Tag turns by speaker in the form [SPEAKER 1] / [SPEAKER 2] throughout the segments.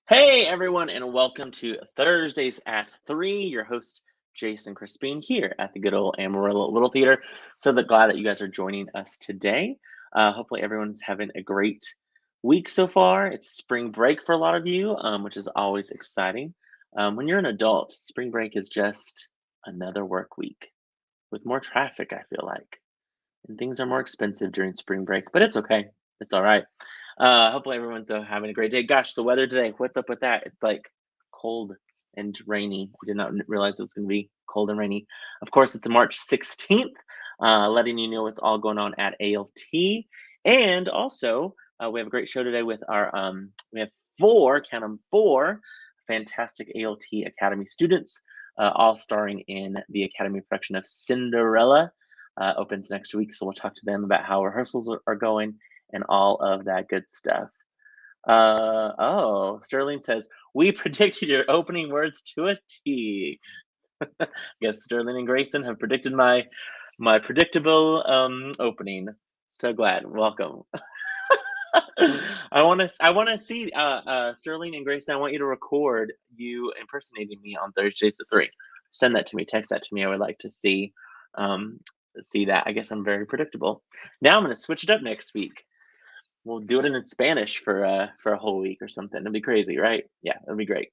[SPEAKER 1] Hey everyone, and welcome to Thursdays at 3. Your host, Jason Crespin, here at the good old Amarillo Little Theater. Glad that you guys are joining us today. Hopefully, everyone's having a great week so far. It's spring break for a lot of you, which is always exciting. When you're an adult, spring break is just another work week with more traffic, I feel like. And things are more expensive during spring break, but it's okay. It's all right. Hopefully everyone's having a great day. Gosh, the weather today, what's up with that? It's like cold and rainy. I did not realize it was going to be cold and rainy. Of course, it's March 16th, letting you know what's all going on at ALT. And also, we have a great show today with we have four, count them, four fantastic ALT Academy students, all starring in the Academy production of Cinderella. Opens next week, so we'll talk to them about how rehearsals are going and all of that good stuff. Sterling says, we predicted your opening words to a T. Yes, Sterling and Grayson have predicted my predictable opening. So glad. Welcome. I want to see Sterling and Grayson. I want you to record you impersonating me on Thursdays at 3. Send that to me. Text that to me. I would like to um see that. I guess I'm very predictable. Now I'm going to switch it up next week. We'll do it in Spanish for a whole week or something. It'd be crazy, right? Yeah, it'd be great.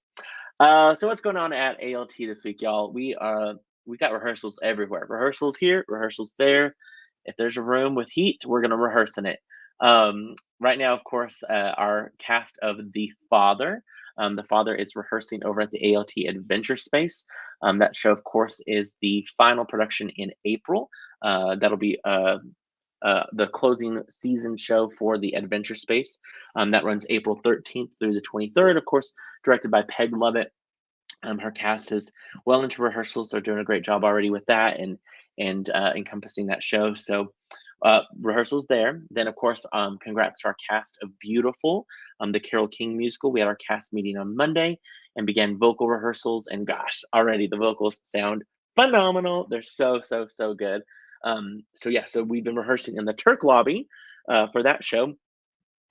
[SPEAKER 1] So what's going on at ALT this week, y'all? We got rehearsals everywhere. Rehearsals here, rehearsals there. If there's a room with heat, we're gonna rehearse in it. Right now, of course, our cast of The Father is rehearsing over at the ALT Adventure Space. That show, of course, is the final production in April. That'll be the closing season show for the Adventure Space. That runs April 13th through the 23rd, of course, directed by Peg Lovett. Her cast is well into rehearsals. They're doing a great job already with that and encompassing that show. So rehearsals there. Then, of course, congrats to our cast of Beautiful, the Carole King musical. We had our cast meeting on Monday and began vocal rehearsals. And gosh, already the vocals sound phenomenal. They're so good. So we've been rehearsing in the Turk lobby for that show.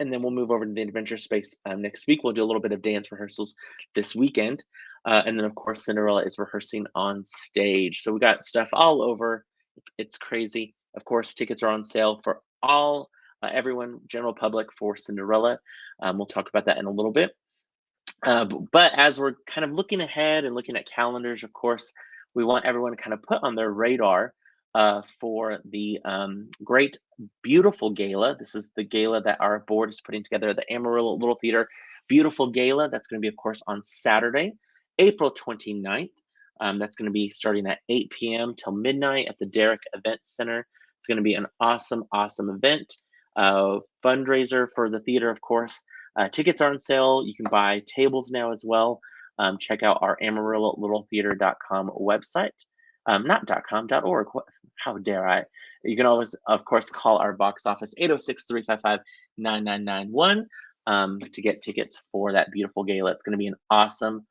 [SPEAKER 1] And then we'll move over to the Adventure Space next week. We'll do a little bit of dance rehearsals this weekend. And then, of course, Cinderella is rehearsing on stage. So we got stuff all over. It's crazy. Of course, tickets are on sale for everyone, general public for Cinderella. We'll talk about that in a little bit. But as we're kind of looking ahead and looking at calendars, of course, we want everyone to kind of put on their radar for the great, beautiful gala. This is the gala that our board is putting together, the Amarillo Little Theater Beautiful Gala. That's going to be, of course, on Saturday, April 29th. That's going to be starting at 8 p.m. till midnight at the Derrick Event Center. It's going to be an awesome event. Fundraiser for the theater, of course. Tickets are on sale. You can buy tables now as well. Check out our AmarilloLittleTheater.com website. Not .com, .org. How dare I? You can always, of course, call our box office 806-355-9991 to get tickets for that beautiful gala. It's going to be an awesome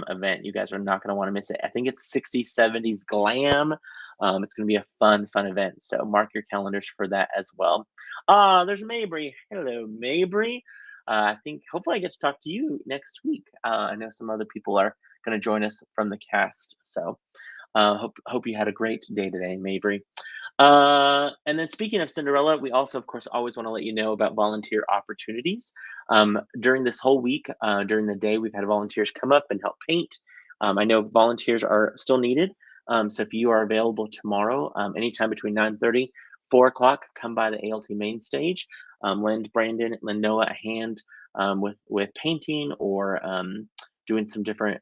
[SPEAKER 1] event. You guys are not going to want to miss it. I think it's 60s, 70s glam. It's going to be a fun event. So mark your calendars for that as well. There's Mabry. Hello, Mabry. I think hopefully I get to talk to you next week. I know some other people are going to join us from the cast. So hope you had a great day today, Mabry. And then speaking of Cinderella, we also, of course, always want to let you know about volunteer opportunities. During this whole week, during the day, we've had volunteers come up and help paint. I know volunteers are still needed. So if you are available tomorrow, anytime between 9:30, 4 o'clock, come by the ALT main stage. Lend Noah a hand with painting or doing some different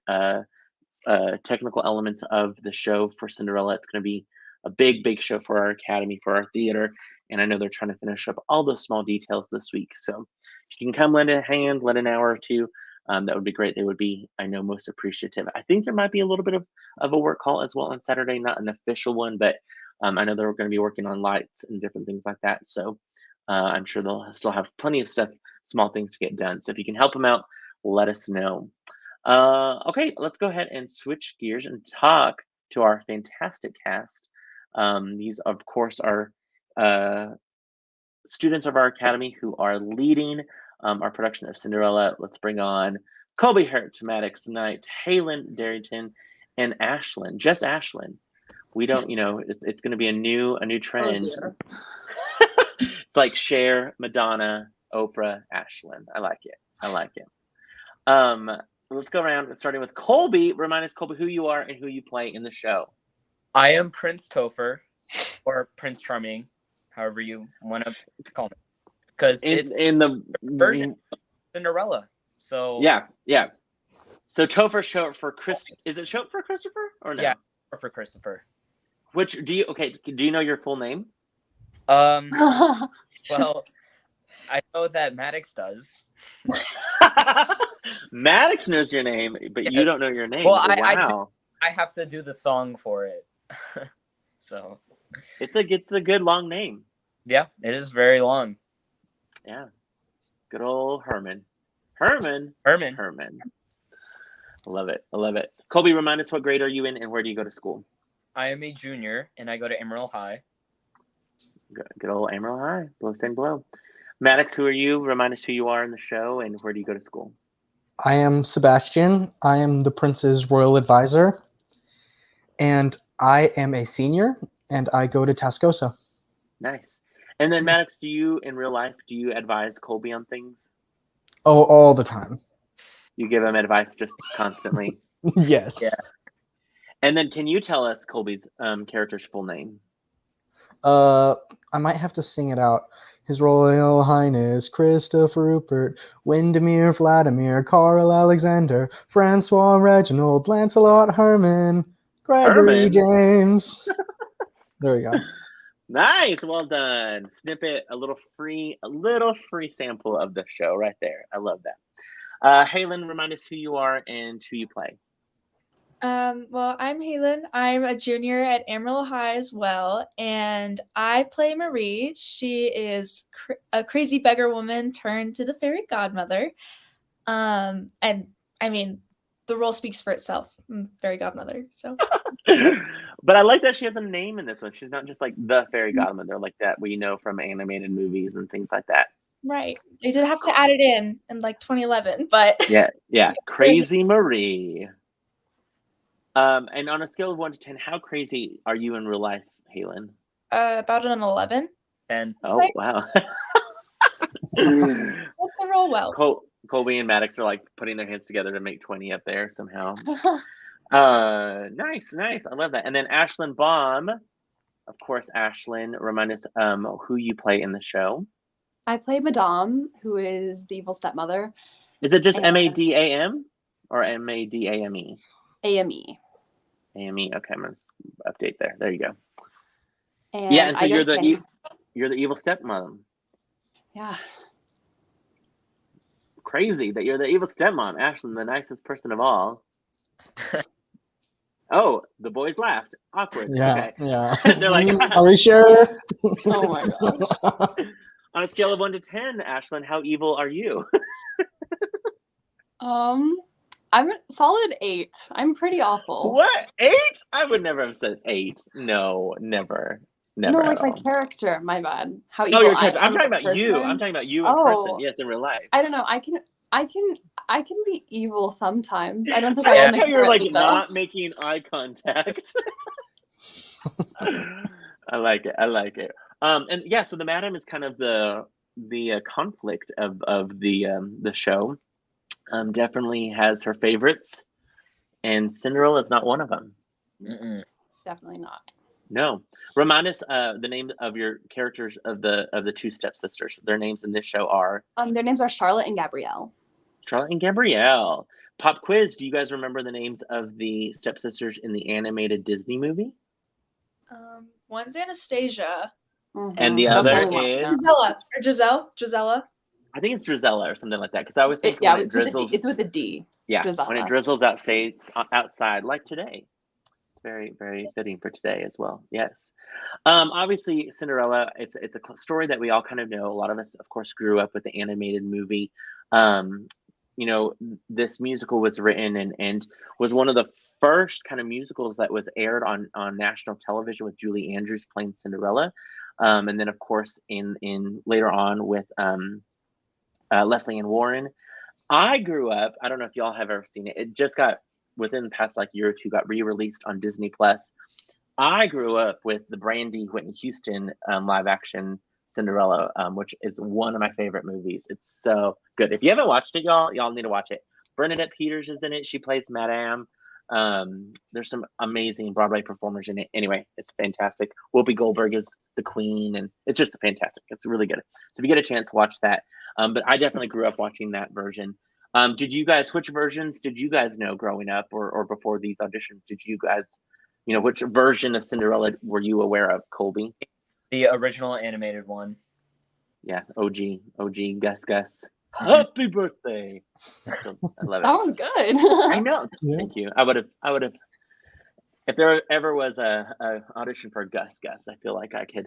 [SPEAKER 1] technical elements of the show for Cinderella. It's going to be a big show for our academy, for our theater, and I know they're trying to finish up all those small details this week. So if you can come lend a hand, lend an hour or two, that would be great. They would be, I know, most appreciative. I think there might be a little bit of a work call as well on Saturday, not an official one, but I know they're going to be working on lights and different things like that. So I'm sure they'll still have plenty of stuff, small things to get done. So if you can help them out, let us know. Okay, let's go ahead and switch gears and talk to our fantastic cast. These, of course, are students of our academy who are leading our production of Cinderella. Let's bring on Colby Hurt, Maddox Knight, Halen Darrington, and Ashlyn. Just Ashlyn. We don't, it's going to be a new
[SPEAKER 2] Oh
[SPEAKER 1] trend.
[SPEAKER 2] dear.
[SPEAKER 1] It's like Cher, Madonna, Oprah, Ashlyn. I like it. I like it. Let's go around starting with Colby. Remind us, Colby, who you are and who you play in the show.
[SPEAKER 3] I am Prince Topher, or Prince Charming, however you want to call me, because it's
[SPEAKER 1] in the
[SPEAKER 3] version of Cinderella. So
[SPEAKER 1] yeah. So Topher short for Chris. Is it short for Christopher or no?
[SPEAKER 3] Yeah, for Christopher.
[SPEAKER 1] Which do you know your full name?
[SPEAKER 3] Well, I know that Maddox does.
[SPEAKER 1] Maddox knows your name, but you don't know your name.
[SPEAKER 3] Well,
[SPEAKER 1] Wow.
[SPEAKER 3] I have to do the song for it. So
[SPEAKER 1] it's a good long name.
[SPEAKER 3] Yeah, it is very long.
[SPEAKER 1] Yeah. Good old Herman.
[SPEAKER 3] Herman.
[SPEAKER 1] I love it. Colby, remind us, what grade are you in and where do you go to school?
[SPEAKER 3] I am a junior and I go to Emerald High.
[SPEAKER 1] Good old Emerald High. Blow, same blow. Maddox, who are you? Remind us who you are in the show and where do you go to school?
[SPEAKER 4] I am Sebastian. I am the prince's royal advisor. And I am a senior and I go to Tascosa.
[SPEAKER 1] Nice. And then Maddox, in real life, do you advise Colby on things?
[SPEAKER 4] Oh, all the time.
[SPEAKER 1] You give him advice just constantly?
[SPEAKER 4] Yes.
[SPEAKER 1] Yeah. And then can you tell us Colby's character's full name?
[SPEAKER 4] I might have to sing it out. His Royal Highness Christopher Rupert, Windermere Vladimir, Carl Alexander, Francois Reginald, Lancelot Herman, Gregory James. There we go.
[SPEAKER 1] Nice, well done. Snippet, a little free sample of the show right there. I love that. Halen, remind us who you are and who you play.
[SPEAKER 5] Well, I'm Halen. I'm a junior at Amarillo High as well, and I play Marie. She is a crazy beggar woman turned to the fairy godmother. And I mean, the role speaks for itself. I'm fairy godmother, so.
[SPEAKER 1] But I like that she has a name in this one. She's not just like the fairy godmother like that we know from animated movies and things like that.
[SPEAKER 5] Right. They did have to add it in like 2011, but.
[SPEAKER 1] Yeah. Crazy Marie. And on a scale of 1 to 10, how crazy are you in real life, Halen?
[SPEAKER 5] About an 11.
[SPEAKER 3] 10.
[SPEAKER 1] Oh, wow.
[SPEAKER 5] That's the roll well.
[SPEAKER 1] Colby and Maddox are like putting their hands together to make 20 up there somehow. Nice. I love that. And then Ashlyn Baum, of course, Ashlyn, remind us who you play in the show.
[SPEAKER 2] I play Madame, who is the evil stepmother.
[SPEAKER 1] Is it just M-A-D-A-M or M-A-D-A-M-E?
[SPEAKER 2] A-M-E.
[SPEAKER 1] A-M-E. Okay, I'm gonna update there. There you go.
[SPEAKER 2] And
[SPEAKER 1] yeah, and so you're the evil stepmom.
[SPEAKER 2] Yeah.
[SPEAKER 1] Crazy that you're the evil stepmom, Ashlyn, the nicest person of all. Oh, the boys laughed. Awkward.
[SPEAKER 4] Yeah,
[SPEAKER 1] okay.
[SPEAKER 4] Yeah.
[SPEAKER 1] They're like,
[SPEAKER 4] are we sure?
[SPEAKER 2] Oh my gosh.
[SPEAKER 1] On a scale of 1 to 10, Ashlyn, how evil are you?
[SPEAKER 2] I'm a solid 8. I'm pretty awful.
[SPEAKER 1] What? 8? I would never have said 8. No, never.
[SPEAKER 2] No, like my character. My bad. How evil
[SPEAKER 1] your character. I'm talking about
[SPEAKER 2] person.
[SPEAKER 1] you. I'm talking about you in person. Yes, in real life.
[SPEAKER 2] I don't know. I can be evil sometimes. I don't think
[SPEAKER 1] I
[SPEAKER 2] I
[SPEAKER 1] like how you're like
[SPEAKER 2] though.
[SPEAKER 1] not making eye contact. I like it. And yeah, so the madam is kind of the conflict of the show. Definitely has her favorites, and Cinderella is not one of them.
[SPEAKER 3] Mm-mm.
[SPEAKER 2] Definitely not.
[SPEAKER 1] No. Remind us the name of your characters of the two stepsisters. Their names in this show are
[SPEAKER 2] their names are Charlotte and Gabrielle.
[SPEAKER 1] Charlotte and Gabrielle. Pop quiz. Do you guys remember the names of the stepsisters in the animated Disney movie?
[SPEAKER 5] One's Anastasia.
[SPEAKER 2] Mm-hmm.
[SPEAKER 1] And the other is
[SPEAKER 5] Gisella.
[SPEAKER 1] I think it's Drizella or something like that. Because I always think
[SPEAKER 2] it's with a D.
[SPEAKER 1] Yeah,
[SPEAKER 2] Drizella.
[SPEAKER 1] when it drizzles outside, like today. It's very, very fitting for today as well. Yes. Obviously, Cinderella, it's a story that we all kind of know. A lot of us, of course, grew up with the animated movie. This musical was written and was one of the first kind of musicals that was aired on national television with Julie Andrews playing Cinderella. And then, of course, in later on with Leslie Ann Warren. I grew up. I don't know if y'all have ever seen it. It just got within the past like year or two got re-released on Disney Plus. I grew up with the Brandy Whitney Houston live action Cinderella, which is one of my favorite movies. It's so good. If you haven't watched it, y'all need to watch it. Bernadette Peters is in it. She plays Madame. There's some amazing Broadway performers in it. Anyway, it's fantastic. Whoopi Goldberg is the queen, and it's just fantastic. It's really good. So if you get a chance, watch that. But I definitely grew up watching that version. Which versions did you guys know growing up or before these auditions? Did you guys, which version of Cinderella were you aware of, Colby?
[SPEAKER 3] The original animated one.
[SPEAKER 1] Yeah, OG, Gus. Happy birthday! So, I love it.
[SPEAKER 2] That was good.
[SPEAKER 1] I know.
[SPEAKER 4] Yeah.
[SPEAKER 1] Thank you. I would have. If there ever was a audition for Gus, I feel like I could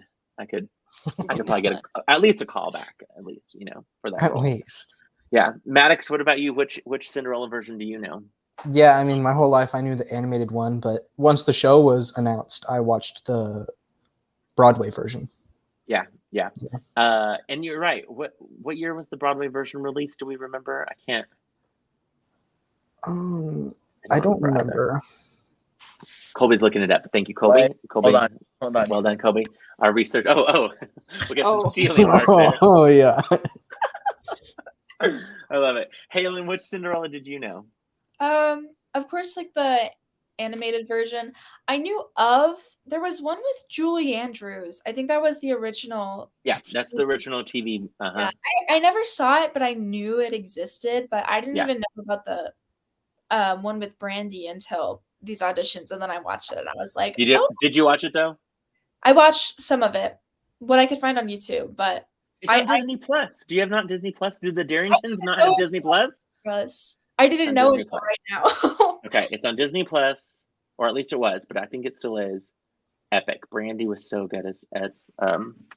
[SPEAKER 1] probably get at least a call back, at least for that
[SPEAKER 4] At
[SPEAKER 1] role.
[SPEAKER 4] least.
[SPEAKER 1] Yeah, Maddox. What about you? Which Cinderella version do you know?
[SPEAKER 4] Yeah, I mean, my whole life I knew the animated one, but once the show was announced, I watched the Broadway version.
[SPEAKER 1] Yeah. And you're right. What year was the Broadway version released? Do we remember? I can't.
[SPEAKER 4] I don't remember.
[SPEAKER 1] Colby's looking it up. Thank you, Colby.
[SPEAKER 3] What?
[SPEAKER 1] Colby.
[SPEAKER 3] Hold on.
[SPEAKER 1] Well done, Colby. Our research. Oh. We got some stealing work there.
[SPEAKER 4] Oh yeah.
[SPEAKER 1] I love it. Halen, which Cinderella did you know?
[SPEAKER 5] Of course, like the animated version. I knew of. There was one with Julie Andrews. I think that was the original.
[SPEAKER 1] Yeah, that's the original TV.
[SPEAKER 5] Yeah, I never saw it, but I knew it existed. But I didn't even know about the one with Brandy until these auditions, and then I watched it, and I was like,
[SPEAKER 1] Did you watch it though?
[SPEAKER 5] I watched some of it, what I could find on YouTube, but
[SPEAKER 1] it's on Disney Plus. Do you have not Disney Plus? Do the Darringtons not have Disney Plus?
[SPEAKER 5] I didn't know until right now.
[SPEAKER 1] Okay, it's on Disney Plus, or at least it was, but I think it still is. Epic. Brandy was so good as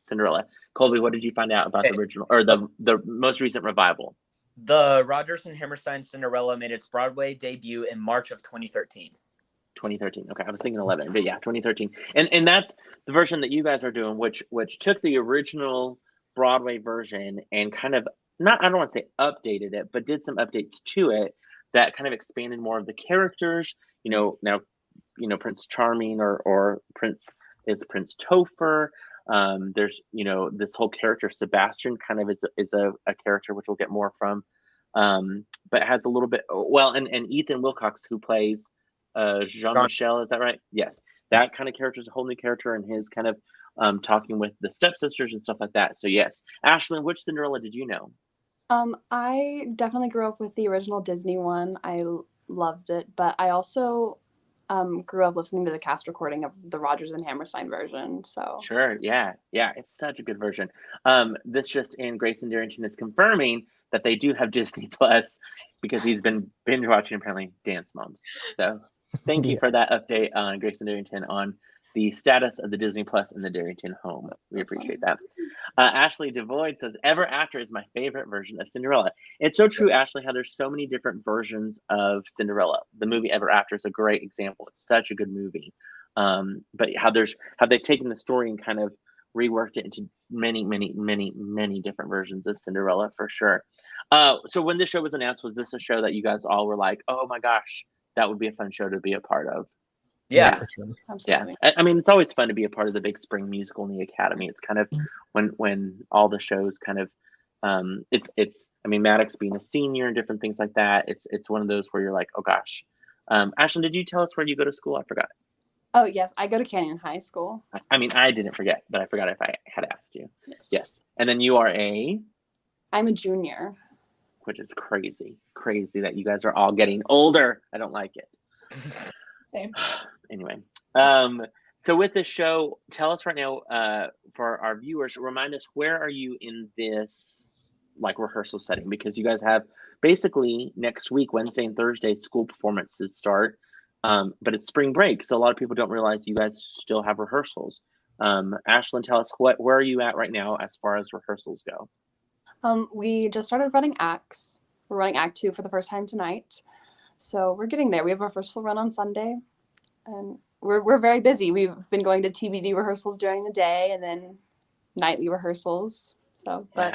[SPEAKER 1] Cinderella. Colby, what did you find out about the original or the most recent revival?
[SPEAKER 3] The Rodgers and Hammerstein Cinderella made its Broadway debut in March of 2013.
[SPEAKER 1] 2013. Okay, I was thinking 11, but yeah, 2013. And that's the version that you guys are doing, which took the original Broadway version and kind of I don't want to say updated it, but did some updates to it that kind of expanded more of the characters. Now, Prince Charming or Prince Topher. There's this whole character Sebastian kind of is a character which we'll get more from, but has a little bit and Ethan Wilcox, who plays Jean-Michel, is that right? Yes, that kind of character is a whole new character, and his kind of talking with the stepsisters and stuff like that. So yes, Ashlyn, which Cinderella did you know?
[SPEAKER 2] I definitely grew up with the original Disney one. I loved it, but I also grew up listening to the cast recording of the Rodgers and Hammerstein version. So
[SPEAKER 1] Sure, yeah, it's such a good version. This just in, Grayson Darrington is confirming that they do have Disney Plus because he's been binge watching apparently Dance Moms. So thank you for that update on Grayson Darrington on the status of the Disney Plus in the Darrington home. We appreciate that. Ashley Devoid says, Ever After is my favorite version of Cinderella. It's so true, Ashley, how there's so many different versions of Cinderella. The movie Ever After is a great example. It's such a good movie. But how they've taken the story and kind of reworked it into many, many, many, many different versions of Cinderella for sure. So when this show was announced, was this a show that you guys all were like, oh my gosh, that would be a fun show to be a part of?
[SPEAKER 3] Yeah.
[SPEAKER 2] absolutely.
[SPEAKER 1] I mean, it's always fun to be a part of the big spring musical in the Academy. It's kind of when all the shows kind of I mean, Maddox being a senior and different things like that. It's one of those where you're like, oh gosh. Ashlyn, did you tell us where you go to school? I forgot.
[SPEAKER 2] Oh yes, I go to Canyon High School.
[SPEAKER 1] I mean, I didn't forget, but I forgot if I had asked you. Yes. And then you are
[SPEAKER 2] I'm a junior.
[SPEAKER 1] Which is crazy that you guys are all getting older. I don't like it.
[SPEAKER 5] Same.
[SPEAKER 1] Anyway, so with this show, tell us right now, for our viewers, remind us, where are you in this like rehearsal setting? Because you guys have basically next week, Wednesday and Thursday, school performances start, but it's spring break, so a lot of people don't realize you guys still have rehearsals. Ashlyn, tell us where are you at right now as far as rehearsals go?
[SPEAKER 2] We just started running acts. We're running Act 2 for the first time tonight. So we're getting there. We have our first full run on Sunday, and we're very busy. We've been going to TBD rehearsals during the day and then nightly rehearsals. So, but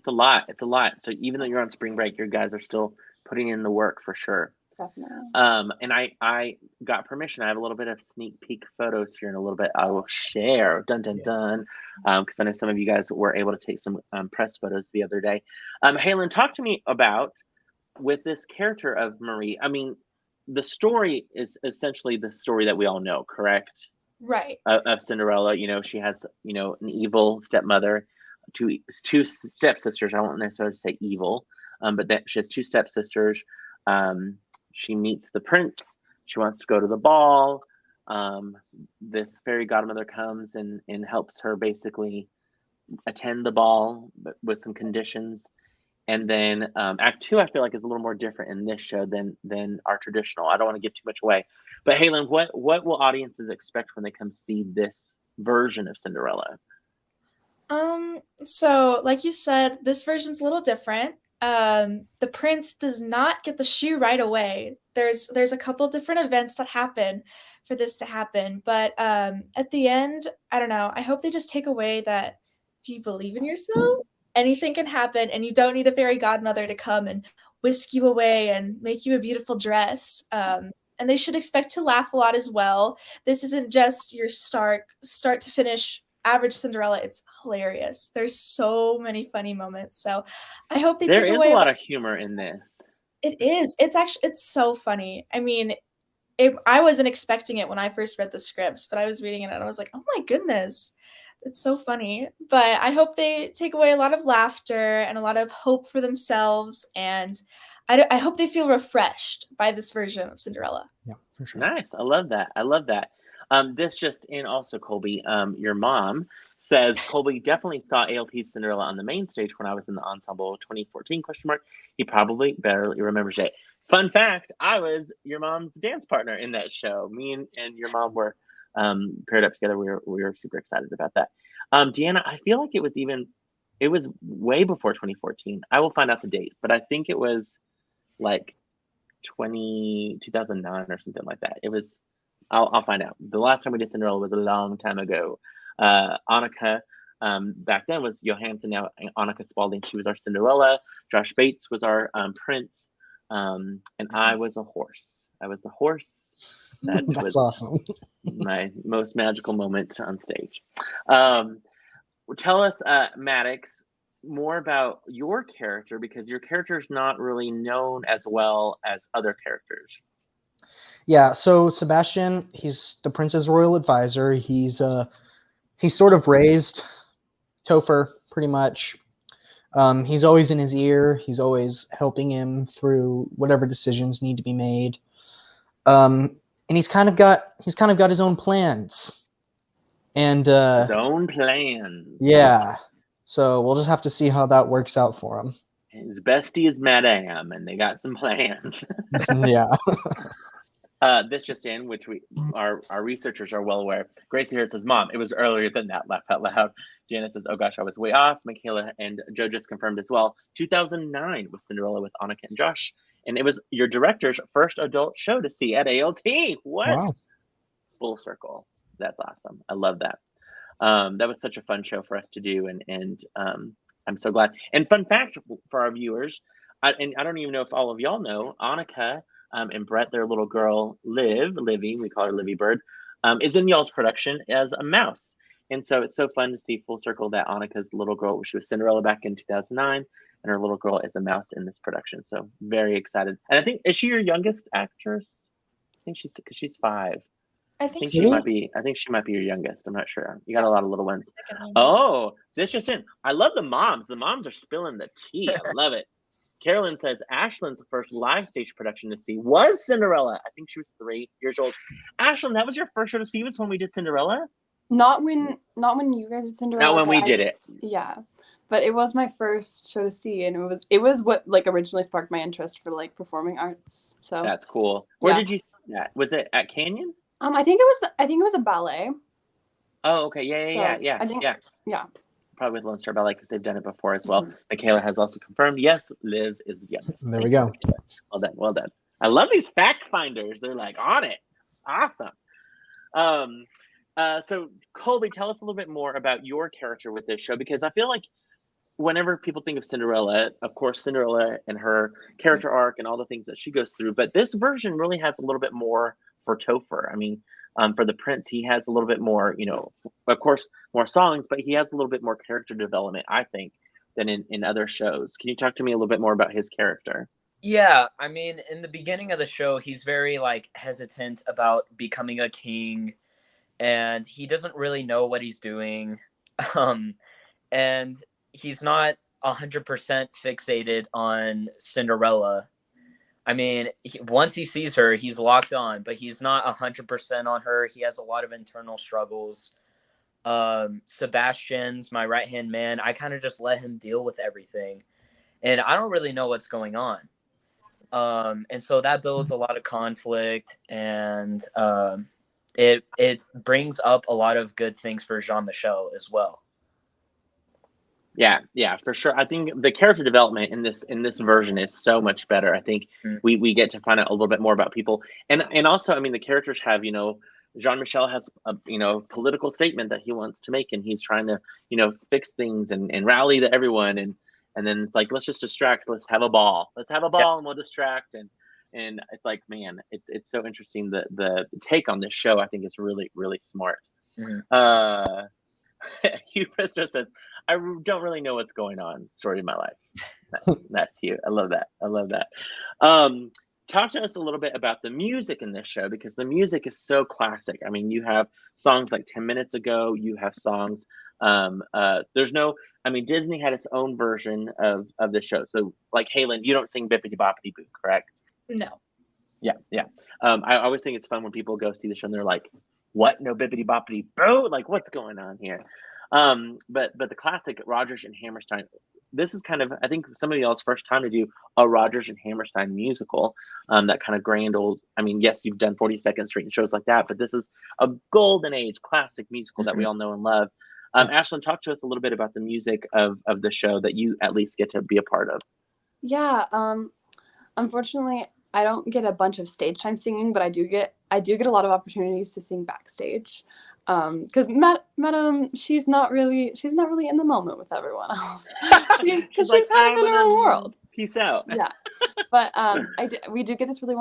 [SPEAKER 1] It's a lot. It's a lot. So even though you're on spring break, your guys are still putting in the work for sure.
[SPEAKER 2] Definitely.
[SPEAKER 1] And I got permission. I have a little bit of sneak peek photos here in a little bit. I will share. Dun dun dun. Because I know some of you guys were able to take some press photos the other day. Halen, talk to me about with this character of Marie. I mean, the story is essentially the story that we all know, correct?
[SPEAKER 5] Right.
[SPEAKER 1] Of Cinderella. You know, she has, you know, an evil stepmother, two stepsisters. I won't necessarily say evil, but that she has two stepsisters. She meets the prince. She wants to go to the ball. This fairy godmother comes and helps her basically attend the ball, but with some conditions. And then Act 2, I feel like, is a little more different in this show than our traditional. I don't want to give too much away. But Halen, what will audiences expect when they come see this version of Cinderella?
[SPEAKER 5] So like you said, this version's a little different. The prince does not get the shoe right away. There's a couple different events that happen for this to happen, but at the end, I don't know. I hope they just take away that if you believe in yourself, anything can happen, and you don't need a fairy godmother to come and whisk you away and make you a beautiful dress. And they should expect to laugh a lot as well. This isn't just your start to finish average Cinderella. It's hilarious. There's so many funny moments. So I hope they
[SPEAKER 1] There
[SPEAKER 5] take
[SPEAKER 1] is
[SPEAKER 5] away
[SPEAKER 1] a lot of humor in this.
[SPEAKER 5] It is. It's so funny. I mean, I wasn't expecting it when I first read the scripts, but I was reading it and I was like, oh my goodness, it's so funny. But I hope they take away a lot of laughter and a lot of hope for themselves. And I hope they feel refreshed by this version of Cinderella.
[SPEAKER 4] Yeah, for sure.
[SPEAKER 1] Nice. I love that. I love that. This just in also, Colby, your mom says, Colby definitely saw ALT's Cinderella on the main stage when I was in the ensemble 2014 ? He probably barely remembers it. Fun fact, I was your mom's dance partner in that show. Me and your mom were paired up together. We were super excited about that. Deanna, I feel like it was way before 2014. I will find out the date, but I think it was like 2009 or something like that. It was, I'll find out. The last time we did Cinderella was a long time ago. Annika back then was Johansson, now Annika Spalding. She was our Cinderella. Josh Bates was our prince. And I was a horse. That
[SPEAKER 4] That's
[SPEAKER 1] was
[SPEAKER 4] awesome.
[SPEAKER 1] my most magical moment on stage. Tell us, Maddox, more about your character, because your character is not really known as well as other characters.
[SPEAKER 4] Yeah, so Sebastian, he's the prince's royal advisor. He's sort of raised Topher pretty much. He's always in his ear. He's always helping him through whatever decisions need to be made. And he's kind of got his own plans. And
[SPEAKER 1] His own plans.
[SPEAKER 4] yeah. So we'll just have to see how that works out for him.
[SPEAKER 1] His bestie is Madame, and they got some plans.
[SPEAKER 4] Yeah.
[SPEAKER 1] This just in, which our researchers are well aware. Gracie here says, "Mom, it was earlier than that." Laugh out loud. Janice says, "Oh gosh, I was way off." Michaela and Joe just confirmed as well. 2009 was Cinderella with Annika and Josh, and it was your director's first adult show to see at ALT. What?
[SPEAKER 4] Wow.
[SPEAKER 1] Full circle. That's awesome. I love that. That was such a fun show for us to do, and I'm so glad. And fun fact for our viewers, and I don't even know if all of y'all know, Annika and Brett, their little girl, Livy, we call her Livy Bird, is in y'all's production as a mouse. And so it's so fun to see full circle that Annika's little girl, she was Cinderella back in 2009, and her little girl is a mouse in this production. So very excited. And I think, is she your youngest actress? I think she's 5.
[SPEAKER 5] I think
[SPEAKER 1] she might be. I think she might be your youngest. I'm not sure. You got a lot of little ones. Oh, this just in. I love the moms. The moms are spilling the tea. I love it. Carolyn says Ashlyn's first live stage production to see was Cinderella. I think she was 3 years old. Ashlyn, that was your first show to see was when we did Cinderella?
[SPEAKER 2] Not when you guys did Cinderella.
[SPEAKER 1] Not when we did it.
[SPEAKER 2] Yeah. But it was my first show to see, and it was what like originally sparked my interest for like performing arts. So
[SPEAKER 1] that's cool. Where did you see that? Was it at Canyon?
[SPEAKER 2] I think it was a ballet.
[SPEAKER 1] Oh, okay. Yeah.
[SPEAKER 2] I think, yeah.
[SPEAKER 1] Probably with Lone Star Ballet because they've done it before as well. Michaela has also confirmed, yes, Liv is the youngest.
[SPEAKER 4] There we go.
[SPEAKER 1] Well done. I love these fact finders. They're like on it. Awesome. So Colby, tell us a little bit more about your character with this show, because I feel like whenever people think of Cinderella, of course, Cinderella and her character arc and all the things that she goes through, but this version really has a little bit more for Topher. I mean, for the prince, he has a little bit more, of course, more songs, but he has a little bit more character development, I think, than in other shows. Can you talk to me a little bit more about his character?
[SPEAKER 3] Yeah, I mean, in the beginning of the show, he's very like hesitant about becoming a king, and he doesn't really know what he's doing. And he's not 100% fixated on Cinderella. I mean, once he sees her, he's locked on, but he's not 100% on her. He has a lot of internal struggles. Sebastian's my right-hand man. I kind of just let him deal with everything, and I don't really know what's going on. And so that builds a lot of conflict, and it brings up a lot of good things for Jean-Michel as well.
[SPEAKER 1] Yeah, for sure. I think the character development in this version is so much better. I think we get to find out a little bit more about people, and also, I mean, the characters have, Jean-Michel has a political statement that he wants to make, and he's trying to fix things and rally everyone, and then it's like, let's just distract, let's have a ball, and we'll distract, and it's like, man, it's so interesting. The take on this show, I think, is really, really smart. Hugh Presto says, I don't really know what's going on. Story of my life. That's Hugh. I love that. Talk to us a little bit about the music in this show, because the music is so classic. I mean, you have songs like 10 Minutes Ago. You have songs. Disney had its own version of the show. So, like, Halen, you don't sing Bippity Boppity Boo, correct?
[SPEAKER 5] No.
[SPEAKER 1] Yeah. I always think it's fun when people go see the show and they're like, what? No Bippity Boppity Boo? Like, what's going on here? But the classic Rodgers and Hammerstein, this is kind of, I think, some of y'all's first time to do a Rodgers and Hammerstein musical. That kind of grand old, I mean, yes, you've done 42nd Street and shows like that, but this is a golden age classic musical that we all know and love. Ashlyn, talk to us a little bit about the music of the show that you at least get to be a part of.
[SPEAKER 2] Yeah, unfortunately, I don't get a bunch of stage time singing, but I do get a lot of opportunities to sing backstage. Because Madam, she's not really in the moment with everyone else. She's
[SPEAKER 1] like,
[SPEAKER 2] kind of in her own world.
[SPEAKER 1] Peace out.
[SPEAKER 2] Yeah, but we do get this really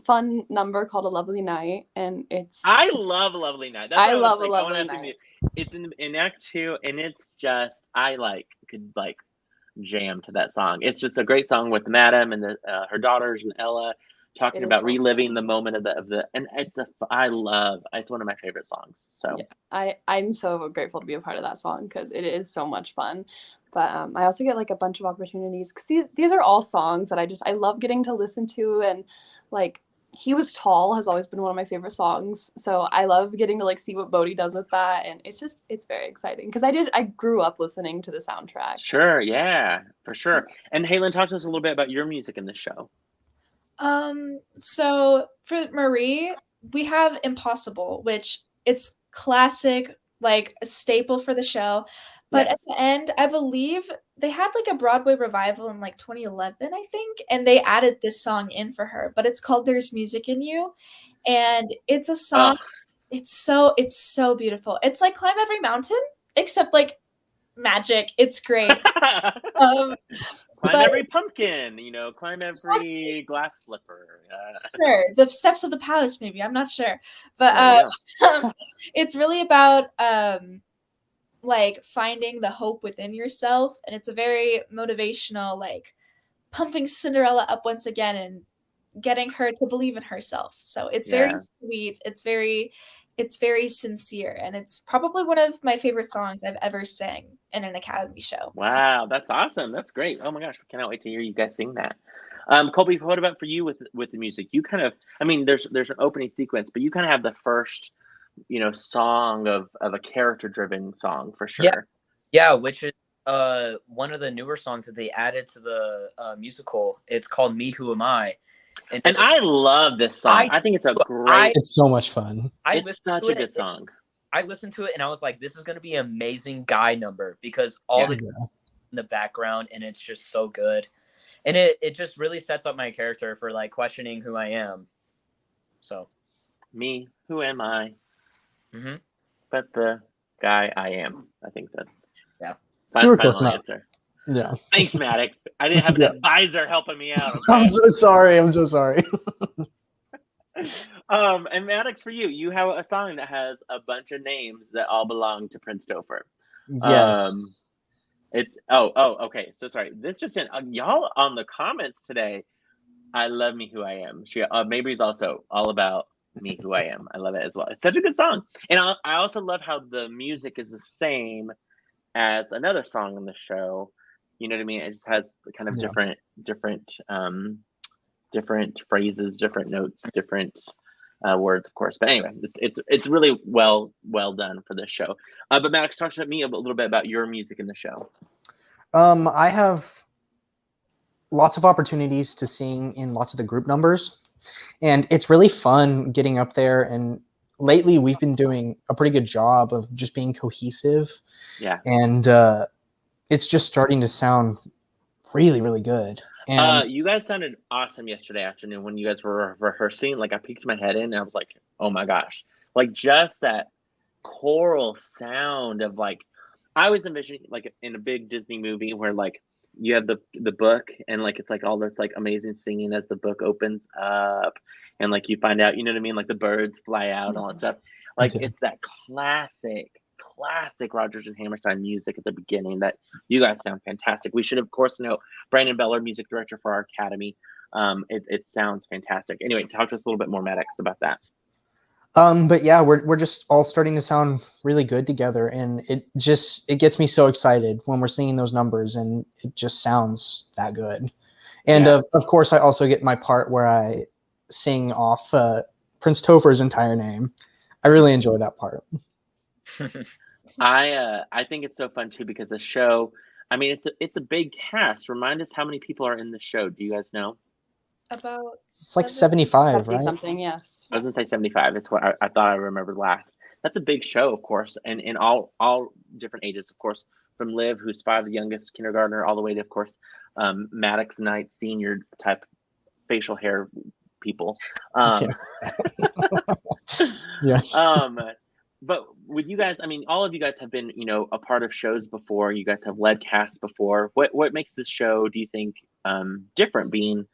[SPEAKER 2] fun number called A Lovely Night, and
[SPEAKER 1] I love A Lovely Night. That's
[SPEAKER 2] I love A Lovely Night.
[SPEAKER 1] It's in Act 2, and it's just, I could jam to that song. It's just a great song with Madam and her daughters and Ella talking about reliving the moment of the and it's one of my favorite songs. So
[SPEAKER 2] yeah, I'm so grateful to be a part of that song because it is so much fun. But I also get like a bunch of opportunities because these are all songs that I love getting to listen to, and like He Was Tall has always been one of my favorite songs. So I love getting to like see what Bodhi does with that, and it's very exciting because I grew up listening to the soundtrack.
[SPEAKER 1] Sure, yeah, for sure. And Halen, talk to us a little bit about your music in this show.
[SPEAKER 5] So for Marie, we have Impossible, which it's classic, like a staple for the show. But at the end, I believe they had like a Broadway revival in like 2011, I think, and they added this song in for her, but it's called There's Music in You. And it's a song, it's so beautiful. It's like Climb Every Mountain, except like magic. It's great.
[SPEAKER 1] Climb every pumpkin, climb every glass slipper.
[SPEAKER 5] Sure, the steps of the palace, maybe. I'm not sure. But it's really about like finding the hope within yourself. And it's a very motivational, like pumping Cinderella up once again and getting her to believe in herself. So it's very sweet. It's very sincere. And it's probably one of my favorite songs I've ever sang in an Academy show.
[SPEAKER 1] Wow, that's awesome. That's great. Oh my gosh, we cannot wait to hear you guys sing that. Colby, what about for you with the music? You kind of, I mean, there's an opening sequence, but you kind of have the first, song of a character-driven song for sure.
[SPEAKER 3] Yeah, which is one of the newer songs that they added to the musical. It's called Me Who Am I?
[SPEAKER 1] And I love this song. I think it's
[SPEAKER 4] it's so much fun.
[SPEAKER 1] It's such a good song.
[SPEAKER 3] I listened to it and I was like, this is going to be an amazing guy number because all in the background, and it's just so good. And it just really sets up my character for like questioning who I am. So,
[SPEAKER 1] me, who am I?
[SPEAKER 3] Mm-hmm.
[SPEAKER 1] But the guy I am. I think that's
[SPEAKER 4] You were close
[SPEAKER 1] Final
[SPEAKER 4] enough.
[SPEAKER 1] answer.
[SPEAKER 4] Yeah.
[SPEAKER 1] Thanks, Maddox. I didn't have an
[SPEAKER 4] Yeah.
[SPEAKER 1] advisor helping me out.
[SPEAKER 4] I'm
[SPEAKER 1] Okay.
[SPEAKER 4] so sorry. I'm so sorry.
[SPEAKER 1] And Maddox, for you, you have a song that has a bunch of names that all belong to Prince Topher.
[SPEAKER 4] Yes.
[SPEAKER 1] It's okay. So sorry. This just in. Y'all on the comments today. I love Me Who I Am. She Mabry's also all about Me Who I Am. I love it as well. It's such a good song, and I also love how the music is the same as another song on the show. You know what I mean? It just has kind of
[SPEAKER 4] Yeah.
[SPEAKER 1] different phrases, different notes, different words, of course. But anyway, it's really well done for this show. But Max, talk to me a little bit about your music in the show.
[SPEAKER 4] I have lots of opportunities to sing in lots of the group numbers, and it's really fun getting up there. And lately, we've been doing a pretty good job of just being cohesive.
[SPEAKER 1] Yeah.
[SPEAKER 4] And it's just starting to sound really, really good. And
[SPEAKER 1] You guys sounded awesome yesterday afternoon when you guys were rehearsing. Like I peeked my head in and I was like, oh my gosh. Like just that choral sound of like I was envisioning like in a big Disney movie where like you have the book and like it's like all this like amazing singing as the book opens up and like you find out, you know what I mean? Like the birds fly out and all that stuff. Like
[SPEAKER 4] Yeah.
[SPEAKER 1] it's that classic Rodgers and Hammerstein music at the beginning that you guys sound fantastic. We should of course know Brandon Beller, music director for our academy. It sounds fantastic. Anyway, talk to us a little bit more, Maddox, about that.
[SPEAKER 4] But yeah, we're just all starting to sound really good together, and it gets me so excited when we're singing those numbers, and it just sounds that good. And
[SPEAKER 1] Yeah.
[SPEAKER 4] of course, I also get my part where I sing off Prince Topher's entire name. I really enjoy that part.
[SPEAKER 1] I think it's so fun too because the show, I mean, it's a big cast. Remind us how many people are in the show. Do you guys know?
[SPEAKER 5] About
[SPEAKER 4] It's like 75,
[SPEAKER 2] 70
[SPEAKER 4] right?
[SPEAKER 2] something, yes.
[SPEAKER 1] I was gonna say 75. It's what I thought I remembered last. That's a big show, of course, and in all different ages, of course, from Liv, who's 5, the youngest kindergartner, all the way to, of course, Maddox Knight, senior type facial hair people.
[SPEAKER 4] Yes.
[SPEAKER 1] But with you guys, I mean, all of you guys have been, you know, a part of shows before. You guys have led casts before. What makes this show, do you think, different being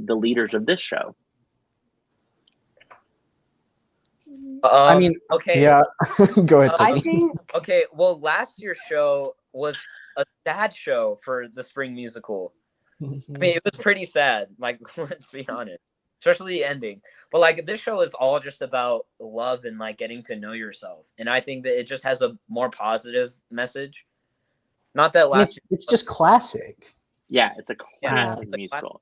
[SPEAKER 1] the leaders of this show?
[SPEAKER 4] I mean,
[SPEAKER 3] okay.
[SPEAKER 4] Yeah. Go ahead.
[SPEAKER 2] I
[SPEAKER 4] Cookie.
[SPEAKER 2] think
[SPEAKER 3] Okay, well, last year's show was a sad show for the spring musical. I mean, it was pretty sad. Like, let's be honest, especially the ending. But like, this show is all just about love and like getting to know yourself. And I think that it just has a more positive message. Not that last.
[SPEAKER 4] It's just classic.
[SPEAKER 1] Yeah, it's a
[SPEAKER 3] Yeah,
[SPEAKER 1] classic
[SPEAKER 3] it's a
[SPEAKER 1] musical.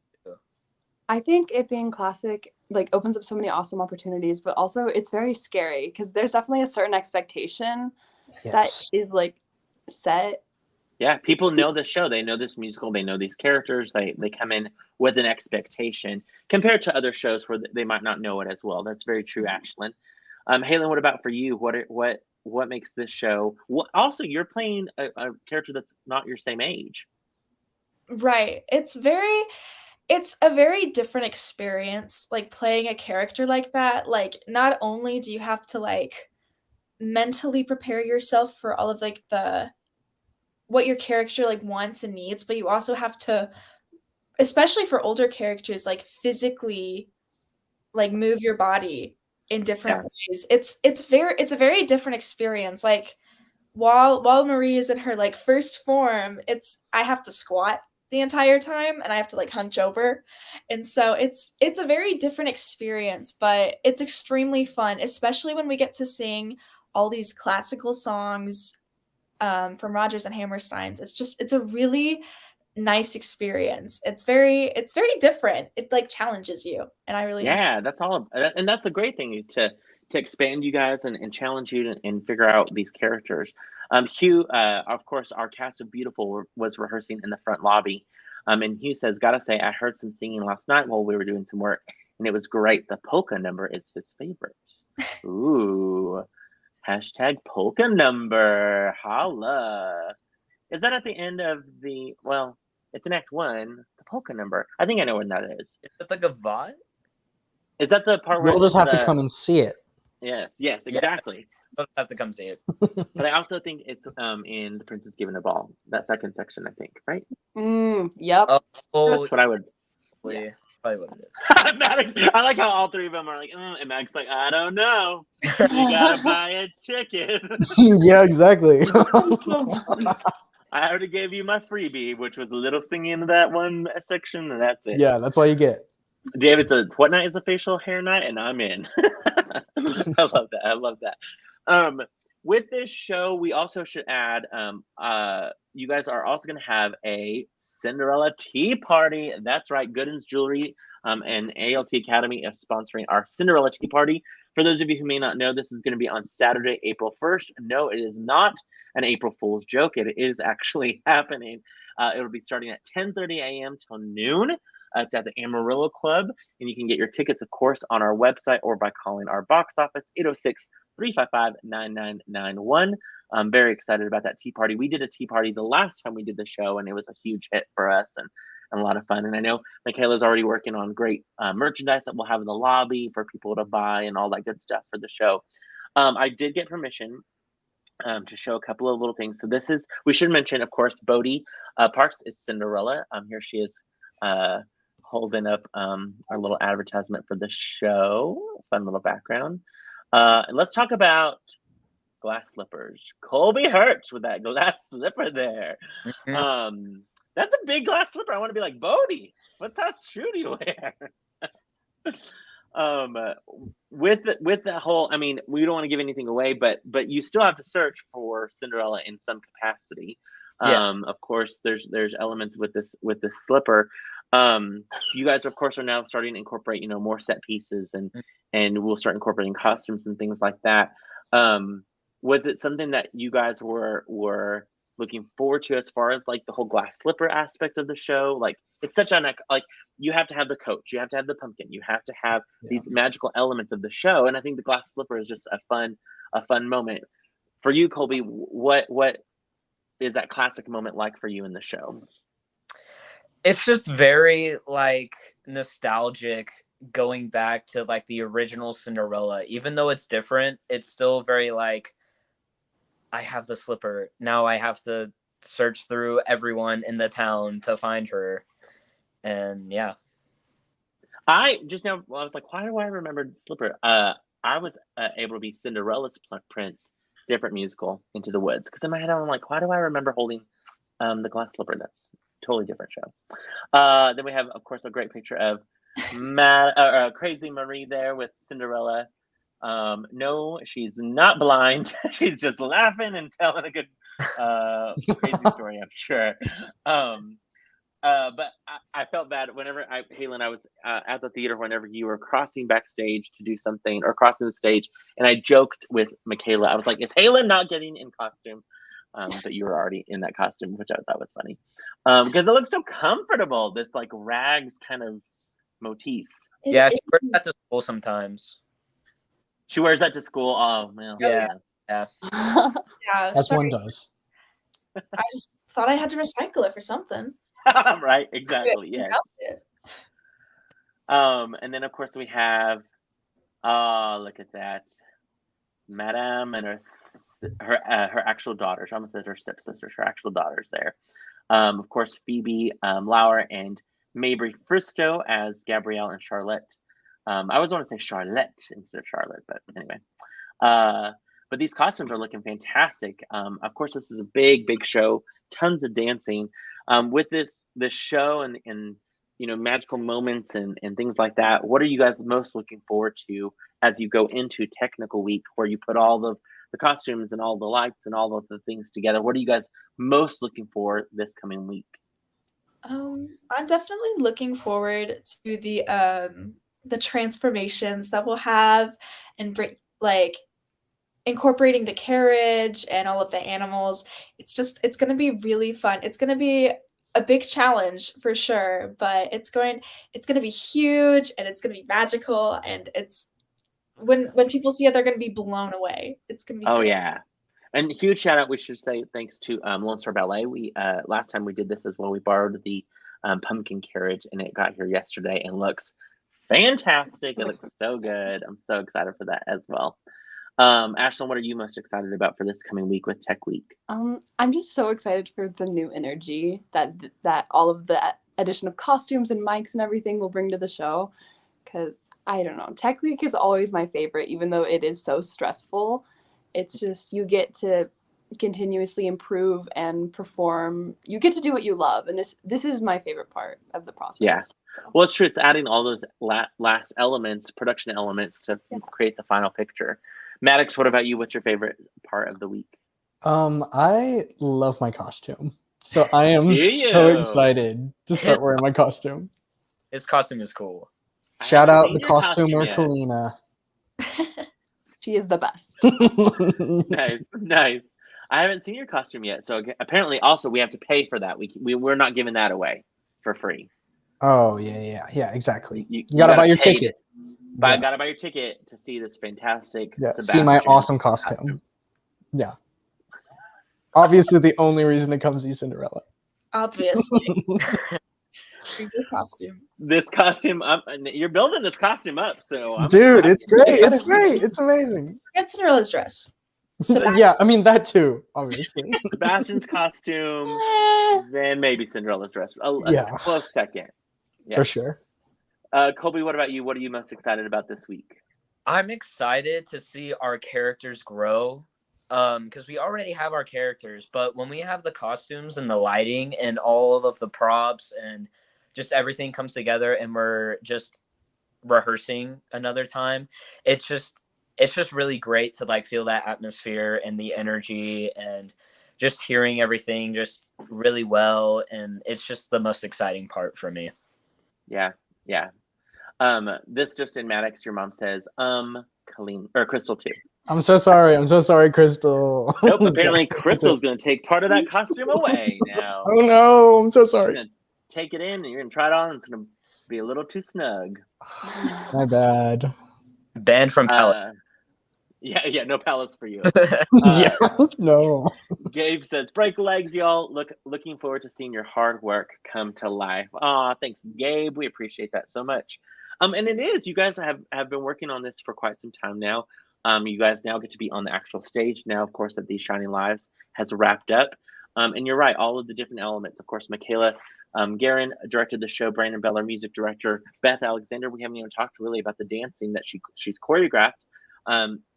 [SPEAKER 2] I think it being classic like opens up so many awesome opportunities, but also it's very scary because there's definitely a certain expectation that
[SPEAKER 4] Yes.
[SPEAKER 2] is like set.
[SPEAKER 1] Yeah, people know the show. They know this musical. They know these characters. They come in with an expectation compared to other shows where they might not know it as well. That's very true, Ashlyn. Halen, what about for you? What makes this show? Also, you're playing a character that's not your same age.
[SPEAKER 5] Right. It's a very different experience, like playing a character like that. Like, not only do you have to like mentally prepare yourself for all of like what your character like wants and needs, but you also have to, especially for older characters, like physically like move your body in different ways. It's a very different experience. Like while Marie is in her like first form, I have to squat the entire time and I have to like hunch over. And so it's a very different experience, but it's extremely fun, especially when we get to sing all these classical songs from Rodgers and Hammerstein's. It's a really nice experience. It's very different. It like challenges you, and I really
[SPEAKER 1] Yeah, that's all, and that's a great thing to expand you guys and challenge you and figure out these characters. Hugh, of course, our cast of Beautiful was rehearsing in the front lobby, and Hugh says, "Gotta say, I heard some singing last night while we were doing some work, and it was great. The polka number is his favorite." Ooh, hashtag polka number, holla! Is that at the end of the? Well, it's in Act 1. The polka number. I think I know when that is.
[SPEAKER 3] Is it like a VOD?
[SPEAKER 1] Is that the part where
[SPEAKER 4] You'll just have to come and see it.
[SPEAKER 1] Yes, exactly.
[SPEAKER 3] You'll have to come see it.
[SPEAKER 1] But I also think it's in The Princess Given a Ball, that second section, I think, right?
[SPEAKER 2] Yep.
[SPEAKER 3] Oh,
[SPEAKER 1] That's what I would.
[SPEAKER 3] yeah. Probably what it is.
[SPEAKER 1] Maddox, I like how all three of them are like, and Maddox like, I don't know. You gotta buy a ticket.
[SPEAKER 4] Yeah, exactly.
[SPEAKER 1] I already gave you my freebie, which was a little singing in that one section, and that's it.
[SPEAKER 4] Yeah, that's all you get.
[SPEAKER 1] David said, "What night is a facial hair night?" And I'm in. I love that. I love that. With this show, we also should add, you guys are also going to have a Cinderella tea party. That's right. Gooden's Jewelry and ALT Academy is sponsoring our Cinderella tea party. For those of you who may not know, this is going to be on Saturday, April 1st. No, it is not an April Fool's joke. It is actually happening. It will be starting at 10:30 a.m. till noon. It's at the Amarillo Club, and you can get your tickets, of course, on our website or by calling our box office, 806-355-9991. I'm very excited about that tea party. We did a tea party the last time we did the show, and it was a huge hit for us and a lot of fun. And I know Michaela's already working on great merchandise that we'll have in the lobby for people to buy and all that good stuff for the show. I did get permission to show a couple of little things. So this is, we should mention, of course, Bodie Parks is Cinderella. Here she is holding up our little advertisement for the show. Fun little background. And let's talk about glass slippers. Colby Hurts with that glass slipper there. That's a big glass slipper. I want to be like, Bodie, what size shoe do you wear? With that whole, I mean, we don't want to give anything away, but you still have to search for Cinderella in some capacity. Of course, there's elements with this slipper. You guys, of course, are now starting to incorporate, more set pieces, and we'll start incorporating costumes and things like that. Was it something that you guys were looking forward to as far as like the whole glass slipper aspect of the show? Like, it's such an, like, you have to have the coach, you have to have the pumpkin, you have to have these magical elements of the show, and I think the glass slipper is just a fun moment for you. Colby, what is that classic moment like for you in the show?
[SPEAKER 3] It's just very like nostalgic, going back to like the original Cinderella. Even though it's different, it's still very like, I have the slipper. Now I have to search through everyone in the town to find her. And yeah. I was like, why do I remember the slipper? I was able to be Cinderella's prince, different musical, Into the Woods. Because in my head, I'm like, why do I remember holding the glass slipper? That's a totally different show. Then we have, of course, a great picture of Crazy Marie there with Cinderella. No, she's not blind. She's just laughing and telling a good crazy story, I'm sure. But I felt bad whenever Halen, I was at the theater whenever you were crossing backstage to do something, or crossing the stage, and I joked with Michaela. I was like, is Halen not getting in costume? But you were already in that costume, which I thought was funny. Because it looks so comfortable, this like rags kind of motif. Yeah, she wears that to school sometimes.
[SPEAKER 1] She wears that to school. Oh man.
[SPEAKER 3] Yeah.
[SPEAKER 5] Yeah,
[SPEAKER 4] As one does.
[SPEAKER 5] I just thought I had to recycle it for something.
[SPEAKER 1] Right, exactly. Yeah. And then of course we have, look at that, Madame and her actual daughters. I almost said her stepsisters, her actual daughters there. Of course, Phoebe Lauer and Mabry Fristo as Gabrielle and Charlotte. I always want to say Charlotte instead of Charlotte, but anyway. But these costumes are looking fantastic. Of course, this is a big show, tons of dancing. With this show and magical moments and things like that, what are you guys most looking forward to as you go into technical week, where you put all the costumes and all the lights and all of the things together? What are you guys most looking for this coming week?
[SPEAKER 5] I'm definitely looking forward to the transformations that we'll have, and like incorporating the carriage and all of the animals. It's going to be really fun. It's going to be a big challenge for sure, but it's going to be huge, and it's going to be magical, and it's when people see it, they're going to be blown away. It's going to be
[SPEAKER 1] great. Yeah. And huge shout out, we should say thanks to Lone Star Ballet. We last time we did this as well, we borrowed the pumpkin carriage, and it got here yesterday and looks fantastic. It looks so good. I'm so excited for that as well. Ashlyn, what are you most excited about for this coming week with Tech Week?
[SPEAKER 2] I'm just so excited for the new energy that all of the addition of costumes and mics and everything will bring to the show. Because I don't know, Tech Week is always my favorite, even though it is so stressful. It's just you get to continuously improve and perform. You get to do what you love, and this is my favorite part of the process.
[SPEAKER 1] Yeah. Well, it's true. It's adding all those last elements, production elements, to create the final picture. Maddox, what about you? What's your favorite part of the week?
[SPEAKER 4] I love my costume, so I am
[SPEAKER 1] Do you?
[SPEAKER 4] so excited to start wearing my costume.
[SPEAKER 3] His costume is cool.
[SPEAKER 4] Shout
[SPEAKER 1] haven't
[SPEAKER 4] out
[SPEAKER 1] seen
[SPEAKER 4] the
[SPEAKER 1] your costume
[SPEAKER 4] costumer,
[SPEAKER 1] yet.
[SPEAKER 4] Kalina.
[SPEAKER 2] She is the best.
[SPEAKER 1] Nice. I haven't seen your costume yet, so apparently also we have to pay for that. We're not giving that away for free.
[SPEAKER 4] Oh yeah, exactly.
[SPEAKER 1] You
[SPEAKER 4] gotta buy your
[SPEAKER 1] pay
[SPEAKER 4] ticket.
[SPEAKER 1] Gotta buy your ticket to see this fantastic.
[SPEAKER 4] Yeah, see
[SPEAKER 1] Sebastian
[SPEAKER 4] my awesome costume. Yeah. Obviously, the only reason to come see Cinderella.
[SPEAKER 5] Obviously. Your costume.
[SPEAKER 1] This costume up, you're building this costume up, so
[SPEAKER 4] dude, it's great. It's great. It's amazing.
[SPEAKER 5] Forget Cinderella's dress.
[SPEAKER 4] Yeah, I mean that too, obviously.
[SPEAKER 1] Sebastian's costume, then maybe Cinderella's dress. A close second. Yeah.
[SPEAKER 4] For sure.
[SPEAKER 1] Colby, what about you? What are you most excited about this week?
[SPEAKER 3] I'm excited to see our characters grow. Because we already have our characters, but when we have the costumes and the lighting and all of the props and just everything comes together and we're just rehearsing another time, it's just really great to like feel that atmosphere and the energy and just hearing everything just really well, and it's just the most exciting part for me.
[SPEAKER 1] Yeah. This just in, Maddox, your mom says, Colleen or Crystal too.
[SPEAKER 4] I'm so sorry, Crystal.
[SPEAKER 1] Nope, apparently Crystal's gonna take part of that costume away now.
[SPEAKER 4] Oh no, I'm so sorry.
[SPEAKER 1] She's gonna take it in and you're gonna try it on, and it's gonna be a little too snug.
[SPEAKER 4] My bad.
[SPEAKER 3] Banned from palette.
[SPEAKER 1] Yeah, no palettes for you.
[SPEAKER 4] Yeah, no.
[SPEAKER 1] Gabe says, break legs, y'all. Looking forward to seeing your hard work come to life. Aw, thanks, Gabe. We appreciate that so much. And it is. You guys have been working on this for quite some time now. You guys now get to be on the actual stage now, of course, that These Shining Lives has wrapped up. And you're right, all of the different elements. Of course, Michaela Guerin directed the show. Brandon Beller, music director. Beth Alexander, we haven't even talked really about the dancing that she's choreographed.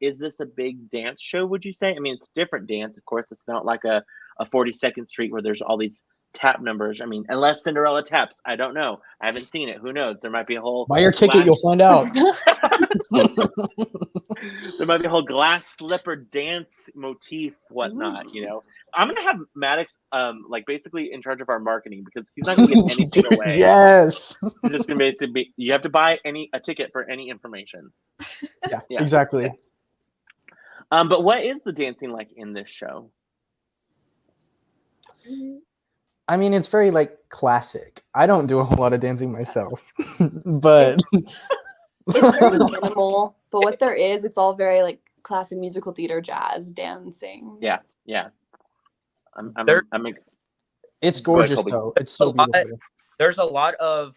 [SPEAKER 1] Is this a big dance show, would you say? I mean, it's different dance, of course. It's not like a 42nd Street where there's all these tap numbers. I mean, unless Cinderella taps, I don't know. I haven't seen it. Who knows? There might be a whole
[SPEAKER 4] buy your ticket, you'll find out.
[SPEAKER 1] There might be a whole glass slipper dance motif, whatnot. You know, I'm gonna have Maddox like basically in charge of our marketing, because he's not gonna give anything away.
[SPEAKER 4] Yes.
[SPEAKER 1] He's just gonna basically be, you have to buy a ticket for any information.
[SPEAKER 4] Yeah, exactly.
[SPEAKER 1] Yeah. But what is the dancing like in this show?
[SPEAKER 4] I mean, it's very like classic. I don't do a whole lot of dancing myself, but
[SPEAKER 2] it's very minimal. But what there is, it's all very like classic musical theater, jazz, dancing.
[SPEAKER 1] Yeah.
[SPEAKER 4] It's gorgeous though. It's so beautiful.
[SPEAKER 3] There's a lot of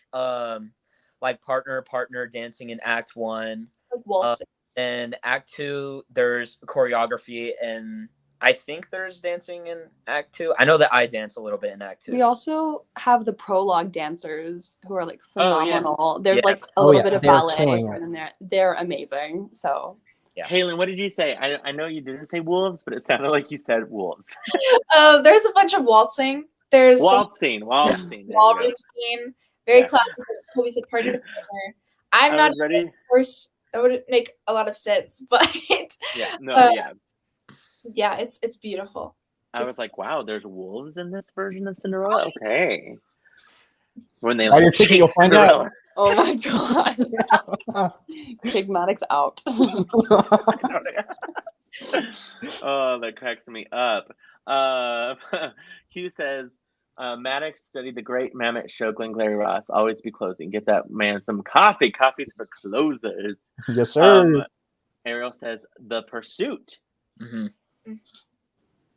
[SPEAKER 3] like partner dancing in Act 1.
[SPEAKER 5] Like waltzing.
[SPEAKER 3] And Act 2, there's choreography, and I think there's dancing in Act 2. I know that I dance a little bit in Act 2.
[SPEAKER 2] We also have the prologue dancers who are like phenomenal.
[SPEAKER 1] Oh, yeah.
[SPEAKER 2] There's like a little bit of ballet
[SPEAKER 4] killing
[SPEAKER 2] in there. They're amazing. So
[SPEAKER 3] yeah.
[SPEAKER 1] Haylin, what did you say? I know you didn't say wolves, but it sounded like you said wolves.
[SPEAKER 5] There's a bunch of waltzing. There's
[SPEAKER 1] waltzing.
[SPEAKER 5] Ballroom scene. Very classic. We said party to partner. I'm not
[SPEAKER 1] ready.
[SPEAKER 5] Of course, that wouldn't make a lot of sense, but yeah, it's beautiful.
[SPEAKER 1] I was like, wow, there's wolves in this version of Cinderella. Okay. When they
[SPEAKER 4] buy your
[SPEAKER 1] like
[SPEAKER 4] ticket, you'll find out.
[SPEAKER 2] oh my god. Pigmatics out.
[SPEAKER 1] Oh, that cracks me up. Hugh says, Maddox studied the great Mammoth show, Glengarry Ross. Always be closing. Get that man some coffee. Coffee's for closers.
[SPEAKER 4] Yes, sir.
[SPEAKER 1] Ariel says, The Pursuit.
[SPEAKER 3] Mm-hmm.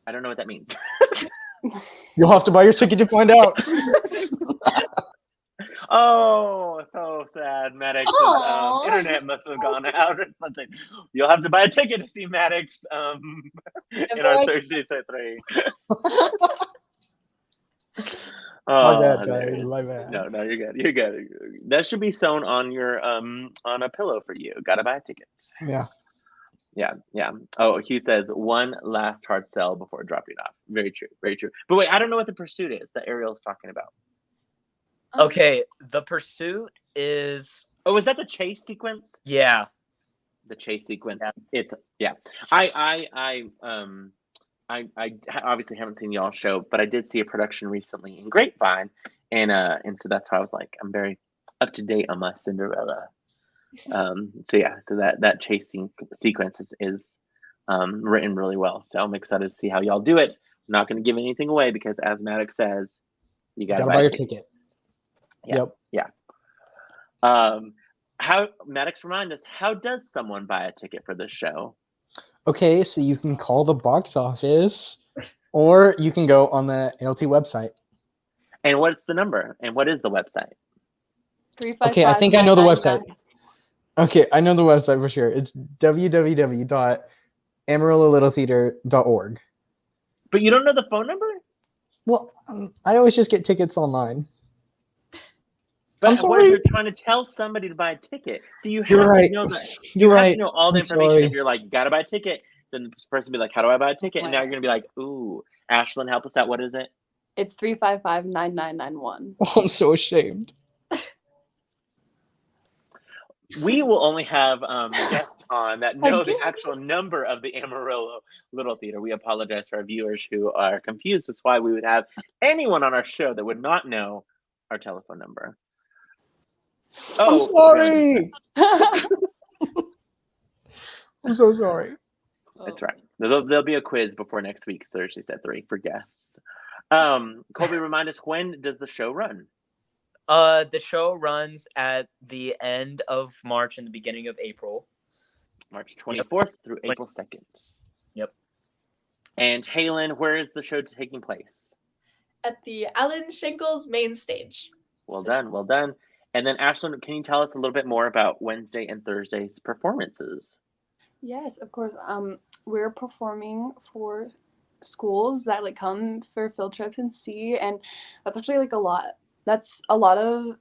[SPEAKER 1] I don't know what that means.
[SPEAKER 4] You'll have to buy your ticket to find out.
[SPEAKER 1] Oh, so sad. Maddox's
[SPEAKER 2] Aw.
[SPEAKER 1] internet must have gone out or something. You'll have to buy a ticket to see Maddox in our Thursdays at 3.
[SPEAKER 4] My bad,
[SPEAKER 1] Hilarious.
[SPEAKER 4] guys. My bad.
[SPEAKER 1] No, you're good. You're good. That should be sewn on your on a pillow for you. Gotta buy a ticket.
[SPEAKER 4] Yeah.
[SPEAKER 1] Yeah. Oh, Hugh says one last hard sell before dropping off. Very true. Very true. But wait, I don't know what the pursuit is that Ariel's talking about.
[SPEAKER 3] Okay, the pursuit is.
[SPEAKER 1] Oh, is that the chase sequence?
[SPEAKER 3] Yeah.
[SPEAKER 1] The chase sequence.
[SPEAKER 3] Yeah.
[SPEAKER 1] It's yeah. I obviously haven't seen y'all's show, but I did see a production recently in Grapevine, and so that's why I was like, I'm very up to date on my Cinderella. So that chasing sequence is written really well. So I'm excited to see how y'all do it. I'm not going to give anything away because, as Maddox says, you gotta buy
[SPEAKER 4] your
[SPEAKER 1] a ticket.
[SPEAKER 4] Yeah.
[SPEAKER 1] Yep. Yeah. How Maddox, remind us, how does someone buy a ticket for this show?
[SPEAKER 4] Okay, so you can call the box office, or you can go on the ALT website.
[SPEAKER 1] And what's the number? And what is the website?
[SPEAKER 4] Okay, I think I know the website. Okay, I know the website for sure. It's www.amarillo.littletheater.org.
[SPEAKER 1] But you don't know the phone number?
[SPEAKER 4] Well, I always just get tickets online.
[SPEAKER 1] But
[SPEAKER 4] I'm
[SPEAKER 1] what
[SPEAKER 4] sorry.
[SPEAKER 1] if you're trying to tell somebody to buy a ticket? So you have
[SPEAKER 4] You're right.
[SPEAKER 1] to know that.
[SPEAKER 4] You're
[SPEAKER 1] have
[SPEAKER 4] right.
[SPEAKER 1] to know all the
[SPEAKER 4] I'm
[SPEAKER 1] information.
[SPEAKER 4] sorry.
[SPEAKER 1] If you're like, you gotta buy a ticket, then the person will be like, how do I buy a ticket? And now you're gonna be like, ooh, Ashlyn, help us out. What is it?
[SPEAKER 2] It's 355-9991.
[SPEAKER 4] Oh, I'm so ashamed.
[SPEAKER 1] We will only have guests on that know the actual number of the Amarillo Little Theater. We apologize to our viewers who are confused. That's why we would have anyone on our show that would not know our telephone number.
[SPEAKER 4] I'm sorry. I'm so sorry.
[SPEAKER 1] That's right. There'll be a quiz before next week's Thursdays at 3 for guests. Colby, remind us, when does the show run?
[SPEAKER 3] The show runs at the end of March and the beginning of April.
[SPEAKER 1] March 24th through April 2nd.
[SPEAKER 3] Yep.
[SPEAKER 1] And Halen, where is the show taking place?
[SPEAKER 5] At the Alan Schenkels main stage.
[SPEAKER 1] Well done. And then Ashlyn, can you tell us a little bit more about Wednesday and Thursday's performances?
[SPEAKER 2] Yes, of course. We're performing for schools that like come for field trips and see, and that's actually like a lot. That's a lot of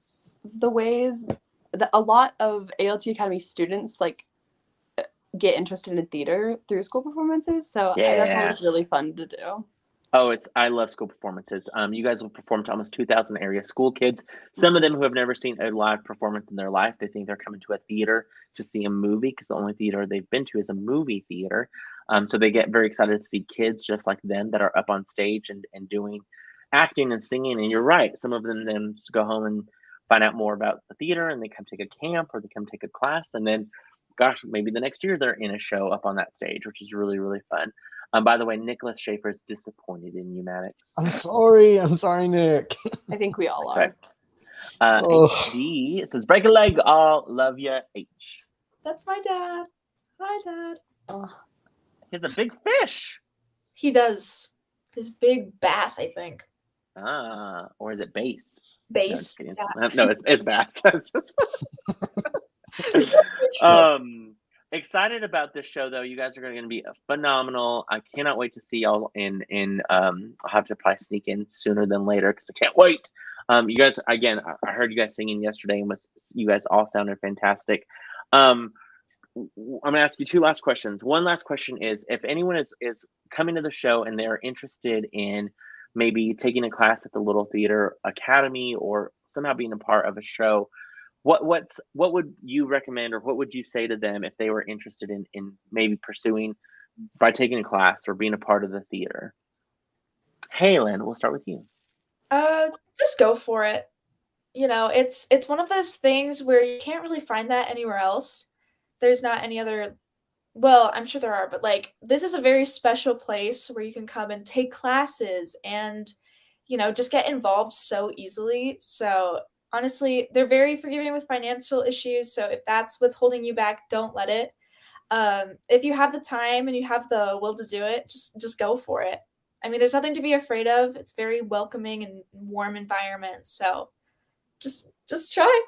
[SPEAKER 2] the ways that a lot of ALT Academy students like get interested in theater through school performances. So that's always really fun to do.
[SPEAKER 1] Oh, I love school performances. You guys will perform to almost 2,000 area school kids. Some of them who have never seen a live performance in their life, they think they're coming to a theater to see a movie because the only theater they've been to is a movie theater. So they get very excited to see kids just like them that are up on stage and doing acting and singing. And you're right, some of them then go home and find out more about the theater, and they come take a camp or they come take a class, and then gosh, maybe the next year they're in a show up on that stage, which is really, really fun. By the way, Nicholas Schaefer is disappointed in you, Maddox.
[SPEAKER 4] I'm sorry, Nick.
[SPEAKER 2] I think we all are.
[SPEAKER 1] HD says, break a leg, all love ya, H.
[SPEAKER 5] That's my dad. Hi, Dad.
[SPEAKER 2] Oh.
[SPEAKER 1] He has a big fish.
[SPEAKER 5] He does. His big bass, I think.
[SPEAKER 1] Or is it bass?
[SPEAKER 5] Bass.
[SPEAKER 1] No, it's bass. Excited about this show though. You guys are going to be phenomenal. I cannot wait to see y'all in I'll have to probably sneak in sooner than later because I can't wait. You guys, again, I heard you guys singing yesterday, and you guys all sounded fantastic. I'm gonna ask you two last questions. One last question is, if anyone is coming to the show and they're interested in maybe taking a class at the Little Theater Academy or somehow being a part of a show, what would you recommend, or what would you say to them if they were interested in maybe pursuing by taking a class or being a part of the theater? Halen, we'll start with you.
[SPEAKER 5] Just go for it. You know, it's one of those things where you can't really find that anywhere else. There's not any other, well, I'm sure there are, but like this is a very special place where you can come and take classes and, you know, just get involved so easily. So honestly, they're very forgiving with financial issues. So if that's what's holding you back, don't let it. If you have the time and you have the will to do it, just go for it. I mean, there's nothing to be afraid of. It's very welcoming and warm environment. So just just try.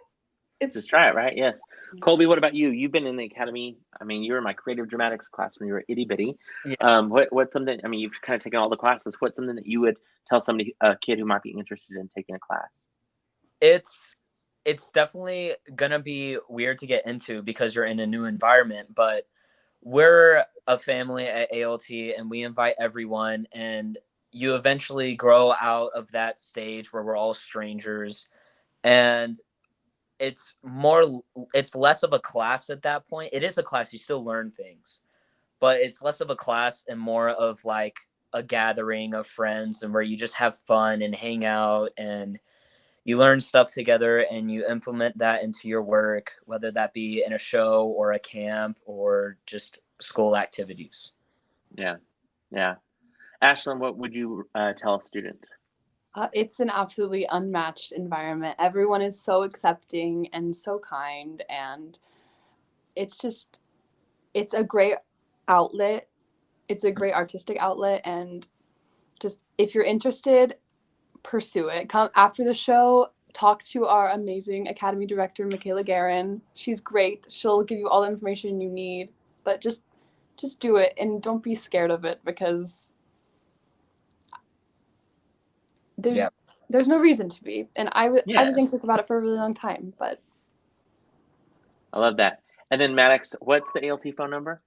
[SPEAKER 1] Just try it, right? Yes. Colby, what about you? You've been in the academy. I mean, you were in my creative dramatics class when you were itty bitty.
[SPEAKER 3] Yeah.
[SPEAKER 1] What's something? I mean, you've kind of taken all the classes. What's something that you would tell somebody, a kid who might be interested in taking a class?
[SPEAKER 3] It's definitely gonna be weird to get into because you're in a new environment, but we're a family at ALT and we invite everyone, and you eventually grow out of that stage where we're all strangers, and it's less of a class at that point. It is a class, you still learn things, but it's less of a class and more of like a gathering of friends, and where you just have fun and hang out and you learn stuff together and you implement that into your work, whether that be in a show or a camp or just school activities.
[SPEAKER 1] Yeah. Ashlyn, what would you tell a student?
[SPEAKER 2] It's an absolutely unmatched environment. Everyone is so accepting and so kind, and it's a great outlet. It's a great artistic outlet, and just if you're interested, pursue it. Come after the show, talk to our amazing Academy Director, Michaela Guerin. She's great. She'll give you all the information you need, but just do it and don't be scared of it, because there's no reason to be. And I was anxious about it for a really long time, but
[SPEAKER 1] I love that. And then Maddox, what's the ALT phone number?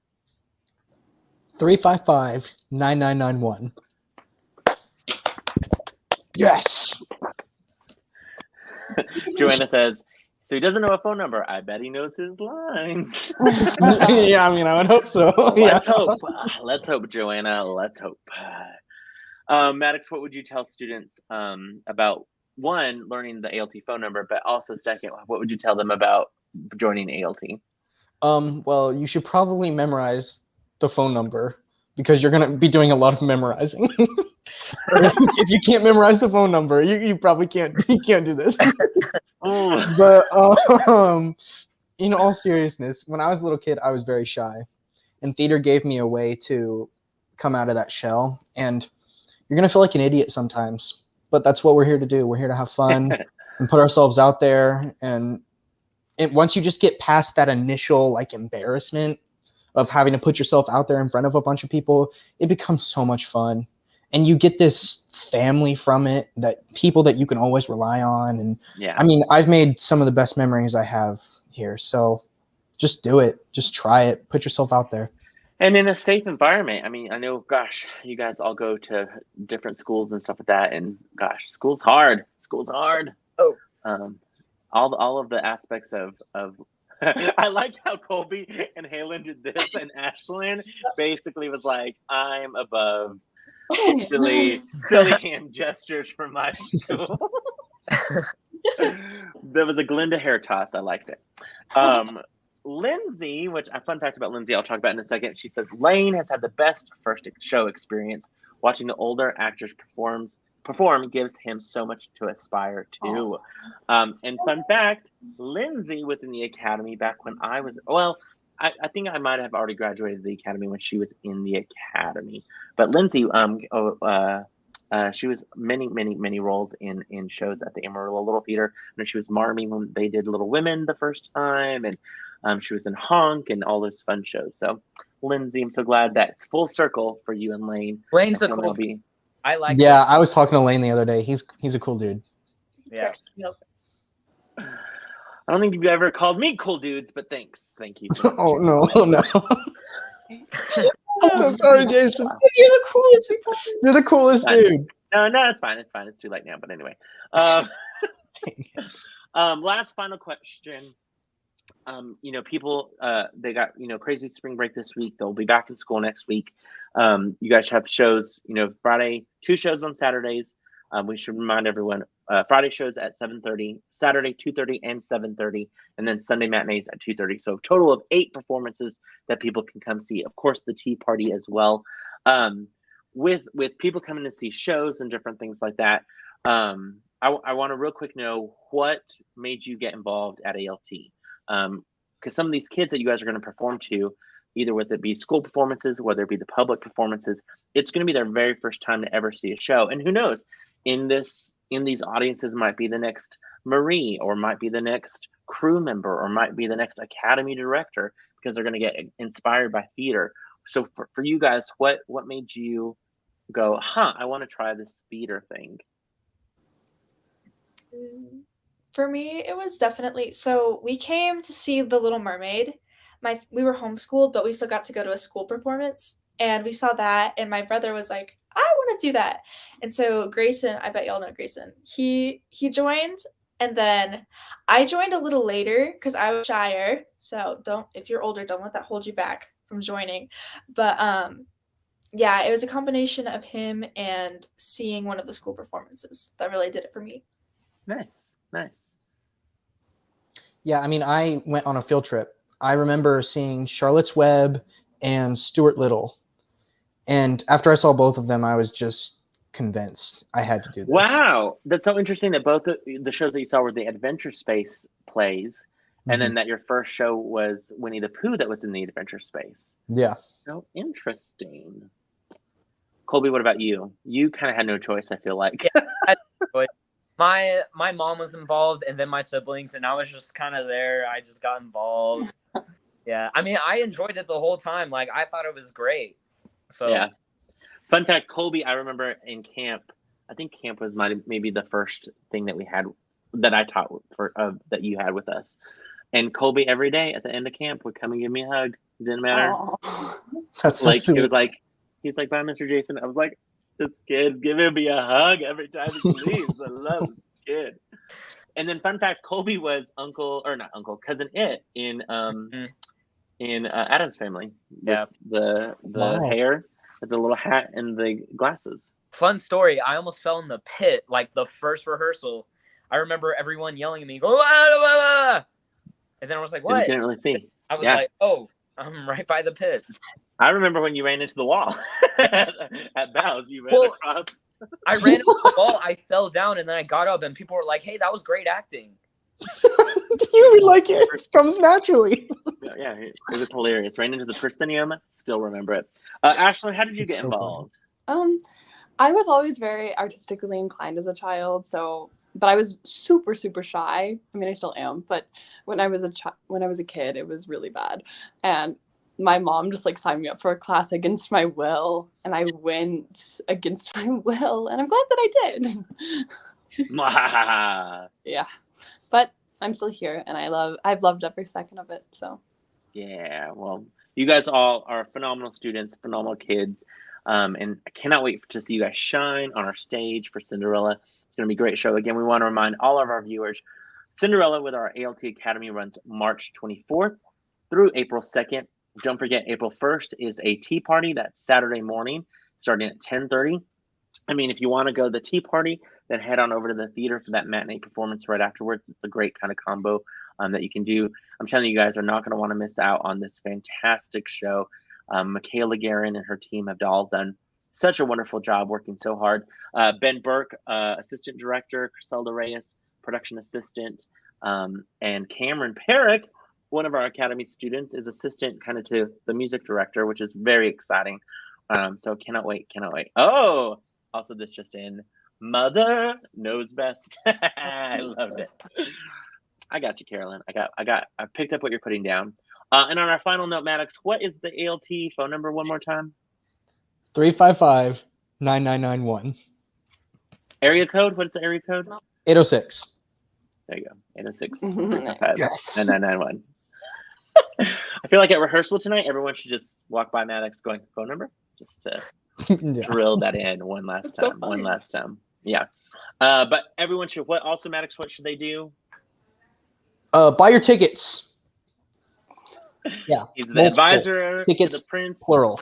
[SPEAKER 4] 355-9991. Yes.
[SPEAKER 1] Joanna says, so he doesn't know a phone number. I bet he knows his lines.
[SPEAKER 4] Yeah, I mean, I would hope so.
[SPEAKER 1] Let's hope. Let's hope, Joanna. Let's hope. Maddox, what would you tell students about, one, learning the ALT phone number, but also second, what would you tell them about joining ALT?
[SPEAKER 4] Well, you should probably memorize the phone number because you're going to be doing a lot of memorizing. If you can't memorize the phone number, you probably can't do this. But in all seriousness, when I was a little kid, I was very shy, and theater gave me a way to come out of that shell. And you're gonna feel like an idiot sometimes, but that's what we're here to do. We're here to have fun and put ourselves out there. And once you just get past that initial like embarrassment of having to put yourself out there in front of a bunch of people, it becomes so much fun. And you get this family from it, that people that you can always rely on. And I mean, I've made some of the best memories I have here. So just do it. Just try it. Put yourself out there.
[SPEAKER 1] And in a safe environment. I mean, I know, gosh, you guys all go to different schools and stuff like that. And gosh, school's hard.
[SPEAKER 3] Oh,
[SPEAKER 1] all of the aspects of I like how Colby and Halen did this, and Ashlyn basically was like, I'm above silly hand gestures from my school. There was a Glinda hair toss. I liked it. Lindsay, which a fun fact about Lindsay I'll talk about in a second. She says Lane has had the best first show experience. Watching the older actors perform gives him so much to aspire to. And fun fact, Lindsay was in the academy back when I was, I think I might have already graduated the academy when she was in the academy. But Lindsay, she was many roles in shows at the Amarillo Little Theater. And she was Marmee when they did Little Women the first time, and she was in Honk and all those fun shows. So Lindsay, I'm so glad that it's full circle for you and Lane.
[SPEAKER 3] Lane's the cool. I like.
[SPEAKER 4] Yeah, Lane. I was talking to Lane the other day. He's a cool dude.
[SPEAKER 3] Yeah.
[SPEAKER 1] I don't think you've ever called me cool dudes, but thanks. Thank you.
[SPEAKER 4] Oh no. I'm so sorry, Jason.
[SPEAKER 5] You're the coolest.
[SPEAKER 4] You're the coolest dude.
[SPEAKER 1] No, it's fine. It's fine. It's too late now. But anyway, last final question. People they got crazy spring break this week. They'll be back in school next week. You guys have shows. Friday, 2 shows on Saturdays. We should remind everyone. Friday shows at 7:30, Saturday 2:30 and 7:30, and then Sunday matinees at 2:30. So a total of 8 performances that people can come see. Of course, the tea party as well. With people coming to see shows and different things like that. I want to real quick know what made you get involved at ALT. Because some of these kids that you guys are going to perform to, either whether it be school performances, whether it be the public performances, it's going to be their very first time to ever see a show. And who knows, in this in these audiences might be the next Marie, or might be the next crew member, or might be the next Academy director, because they're going to get inspired by theater. So for you guys, what made you go, I want to try this theater thing?
[SPEAKER 5] For me, it was definitely, so we came to see The Little Mermaid. We were homeschooled, but we still got to go to a school performance, and we saw that, and my brother was like, I want to do that. And so Grayson, I bet y'all know Grayson, he joined, and then I joined a little later because I was shyer. So if you're older, don't let that hold you back from joining. But yeah, it was a combination of him and seeing one of the school performances that really did it for me.
[SPEAKER 1] Nice.
[SPEAKER 4] Yeah, I mean, I went on a field trip. I remember seeing Charlotte's Web and Stuart Little. And after I saw both of them, I was just convinced I had to do this.
[SPEAKER 1] Wow. That's so interesting that both the shows that you saw were the Adventure Space plays, and then that your first show was Winnie the Pooh that was in the Adventure Space.
[SPEAKER 4] Yeah.
[SPEAKER 1] So interesting. Colby, what about you? You kind of had no choice, I feel like.
[SPEAKER 3] Yeah, my mom was involved, and then my siblings, and I was just kind of there. I just got involved. Yeah, I mean, I enjoyed it the whole time. Like, I thought it was great. So
[SPEAKER 1] yeah. Fun fact, Colby, I remember in camp, I think camp was maybe the first thing that we had, that I taught that you had with us. And Colby every day at the end of camp would come and give me a hug. It didn't matter.
[SPEAKER 4] That's so
[SPEAKER 1] like
[SPEAKER 4] sweet.
[SPEAKER 1] It was like, he's like, bye, Mr. Jason. I was like, this kid giving me a hug every time he leaves. I love this kid. And then fun fact, Colby was cousin It in Addams Family.
[SPEAKER 3] Yeah.
[SPEAKER 1] The hair, the little hat, and the glasses.
[SPEAKER 3] Fun story. I almost fell in the pit like the first rehearsal. I remember everyone yelling at me, "Go!" And then I was like, "What?"
[SPEAKER 1] You couldn't really see.
[SPEAKER 3] I was like, "Oh, I'm right by the pit."
[SPEAKER 1] I remember when you ran into the wall at Bow's. You ran across.
[SPEAKER 3] I ran into the wall. I fell down, and then I got up, and people were like, "Hey, that was great acting."
[SPEAKER 4] You mean like it comes naturally?
[SPEAKER 1] Yeah, it was hilarious. Ran into the proscenium. Still remember it. Ashley, how did you get involved?
[SPEAKER 2] I was always very artistically inclined as a child, but I was super, super shy. I mean, I still am, but when I was a kid, it was really bad. And my mom just like signed me up for a class against my will, and I went against my will, and I'm glad that I did. Yeah, but I'm still here, and I've loved every second of it. So
[SPEAKER 1] yeah, well, you guys all are phenomenal students, phenomenal kids, and I cannot wait to see you guys shine on our stage for Cinderella. It's going to be a great show. Again, we want to remind all of our viewers, Cinderella with our ALT Academy runs March 24th through April 2nd. Don't forget, April 1st is a tea party. That's Saturday morning, starting at 10:30. I mean, if you want to go to the tea party, then head on over to the theater for that matinee performance right afterwards. It's a great kind of combo that you can do. I'm telling you guys are not going to want to miss out on this fantastic show. Michaela Guerin and her team have all done such a wonderful job, working so hard. Ben Burke, assistant director, Criselda Reyes, production assistant, and Cameron Perrick, one of our Academy students, is assistant kind of to the music director, which is very exciting. So cannot wait. Oh, also this just in, Mother Knows Best. I loved it. I got you, Carolyn. I picked up what you're putting down. And on our final note, Maddox, what is the ALT phone number one more time?
[SPEAKER 4] 355-9991.
[SPEAKER 1] Area code? What is the area code?
[SPEAKER 4] 806.
[SPEAKER 1] There you go. 806
[SPEAKER 4] Yes.
[SPEAKER 1] 9991. I feel like at rehearsal tonight, everyone should just walk by Maddox going, phone number? Just to drill that in one last time. Yeah. But everyone should, Maddox, what should they do?
[SPEAKER 4] Buy your tickets. Yeah.
[SPEAKER 1] He's the advisor
[SPEAKER 4] tickets,
[SPEAKER 1] to the prince.
[SPEAKER 4] Plural.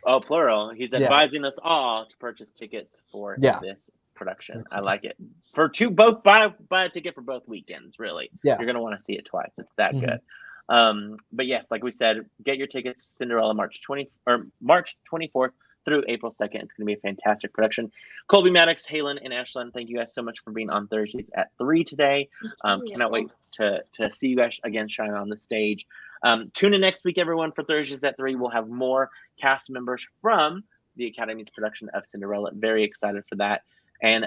[SPEAKER 1] Oh, plural. He's advising us all to purchase tickets for this production. I like it. Both buy a ticket for both weekends, really.
[SPEAKER 4] Yeah.
[SPEAKER 1] You're going to want to see it twice. It's that good. But yes, like we said, get your tickets to Cinderella March 24th through April 2nd. It's going to be a fantastic production. Colby, Maddox, Halen, and Ashlyn, thank you guys so much for being on Thursdays at 3 today. Cannot wait to see you guys again shine on the stage. Tune in next week, everyone, for Thursdays at 3. We'll have more cast members from the Academy's production of Cinderella. Very excited for that. And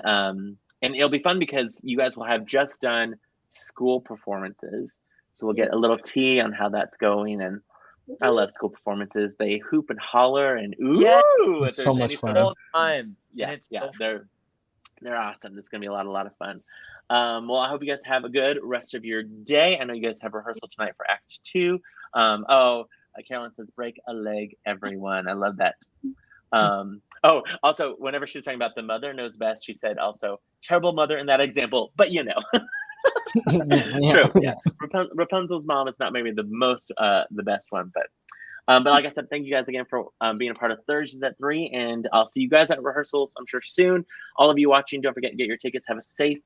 [SPEAKER 1] And it'll be fun because you guys will have just done school performances. So we'll get a little tea on how that's going. And I love school performances. They hoop and holler and ooh,
[SPEAKER 3] Yeah,
[SPEAKER 1] if there's
[SPEAKER 4] so much
[SPEAKER 1] any
[SPEAKER 4] fun.
[SPEAKER 1] sort of
[SPEAKER 3] all the time.
[SPEAKER 1] yeah,
[SPEAKER 3] And it's
[SPEAKER 1] yeah,
[SPEAKER 3] so
[SPEAKER 1] they're awesome. It's gonna be a lot of fun. Well, I hope you guys have a good rest of your day. I know you guys have rehearsal tonight for Act 2. Carolyn says, "Break a leg, everyone." I love that. Also, whenever she was talking about the mother knows best, she said also terrible mother in that example, but you know. True. Yeah. Rapunzel's mom is not maybe the most the best one, but like I said, thank you guys again for being a part of Thursdays at 3, and I'll see you guys at rehearsals, I'm sure soon. All of you watching, don't forget to get your tickets. Have a safe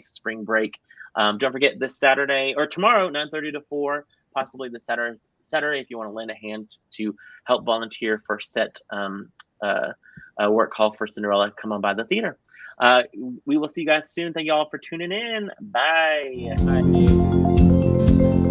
[SPEAKER 1] spring break. Don't forget this Saturday or tomorrow, 9:30 to 4, possibly this Saturday if you want to lend a hand to help volunteer for set work call for Cinderella. Come on by the theater. We will see you guys soon. Thank you all for tuning in. Bye.
[SPEAKER 3] Bye.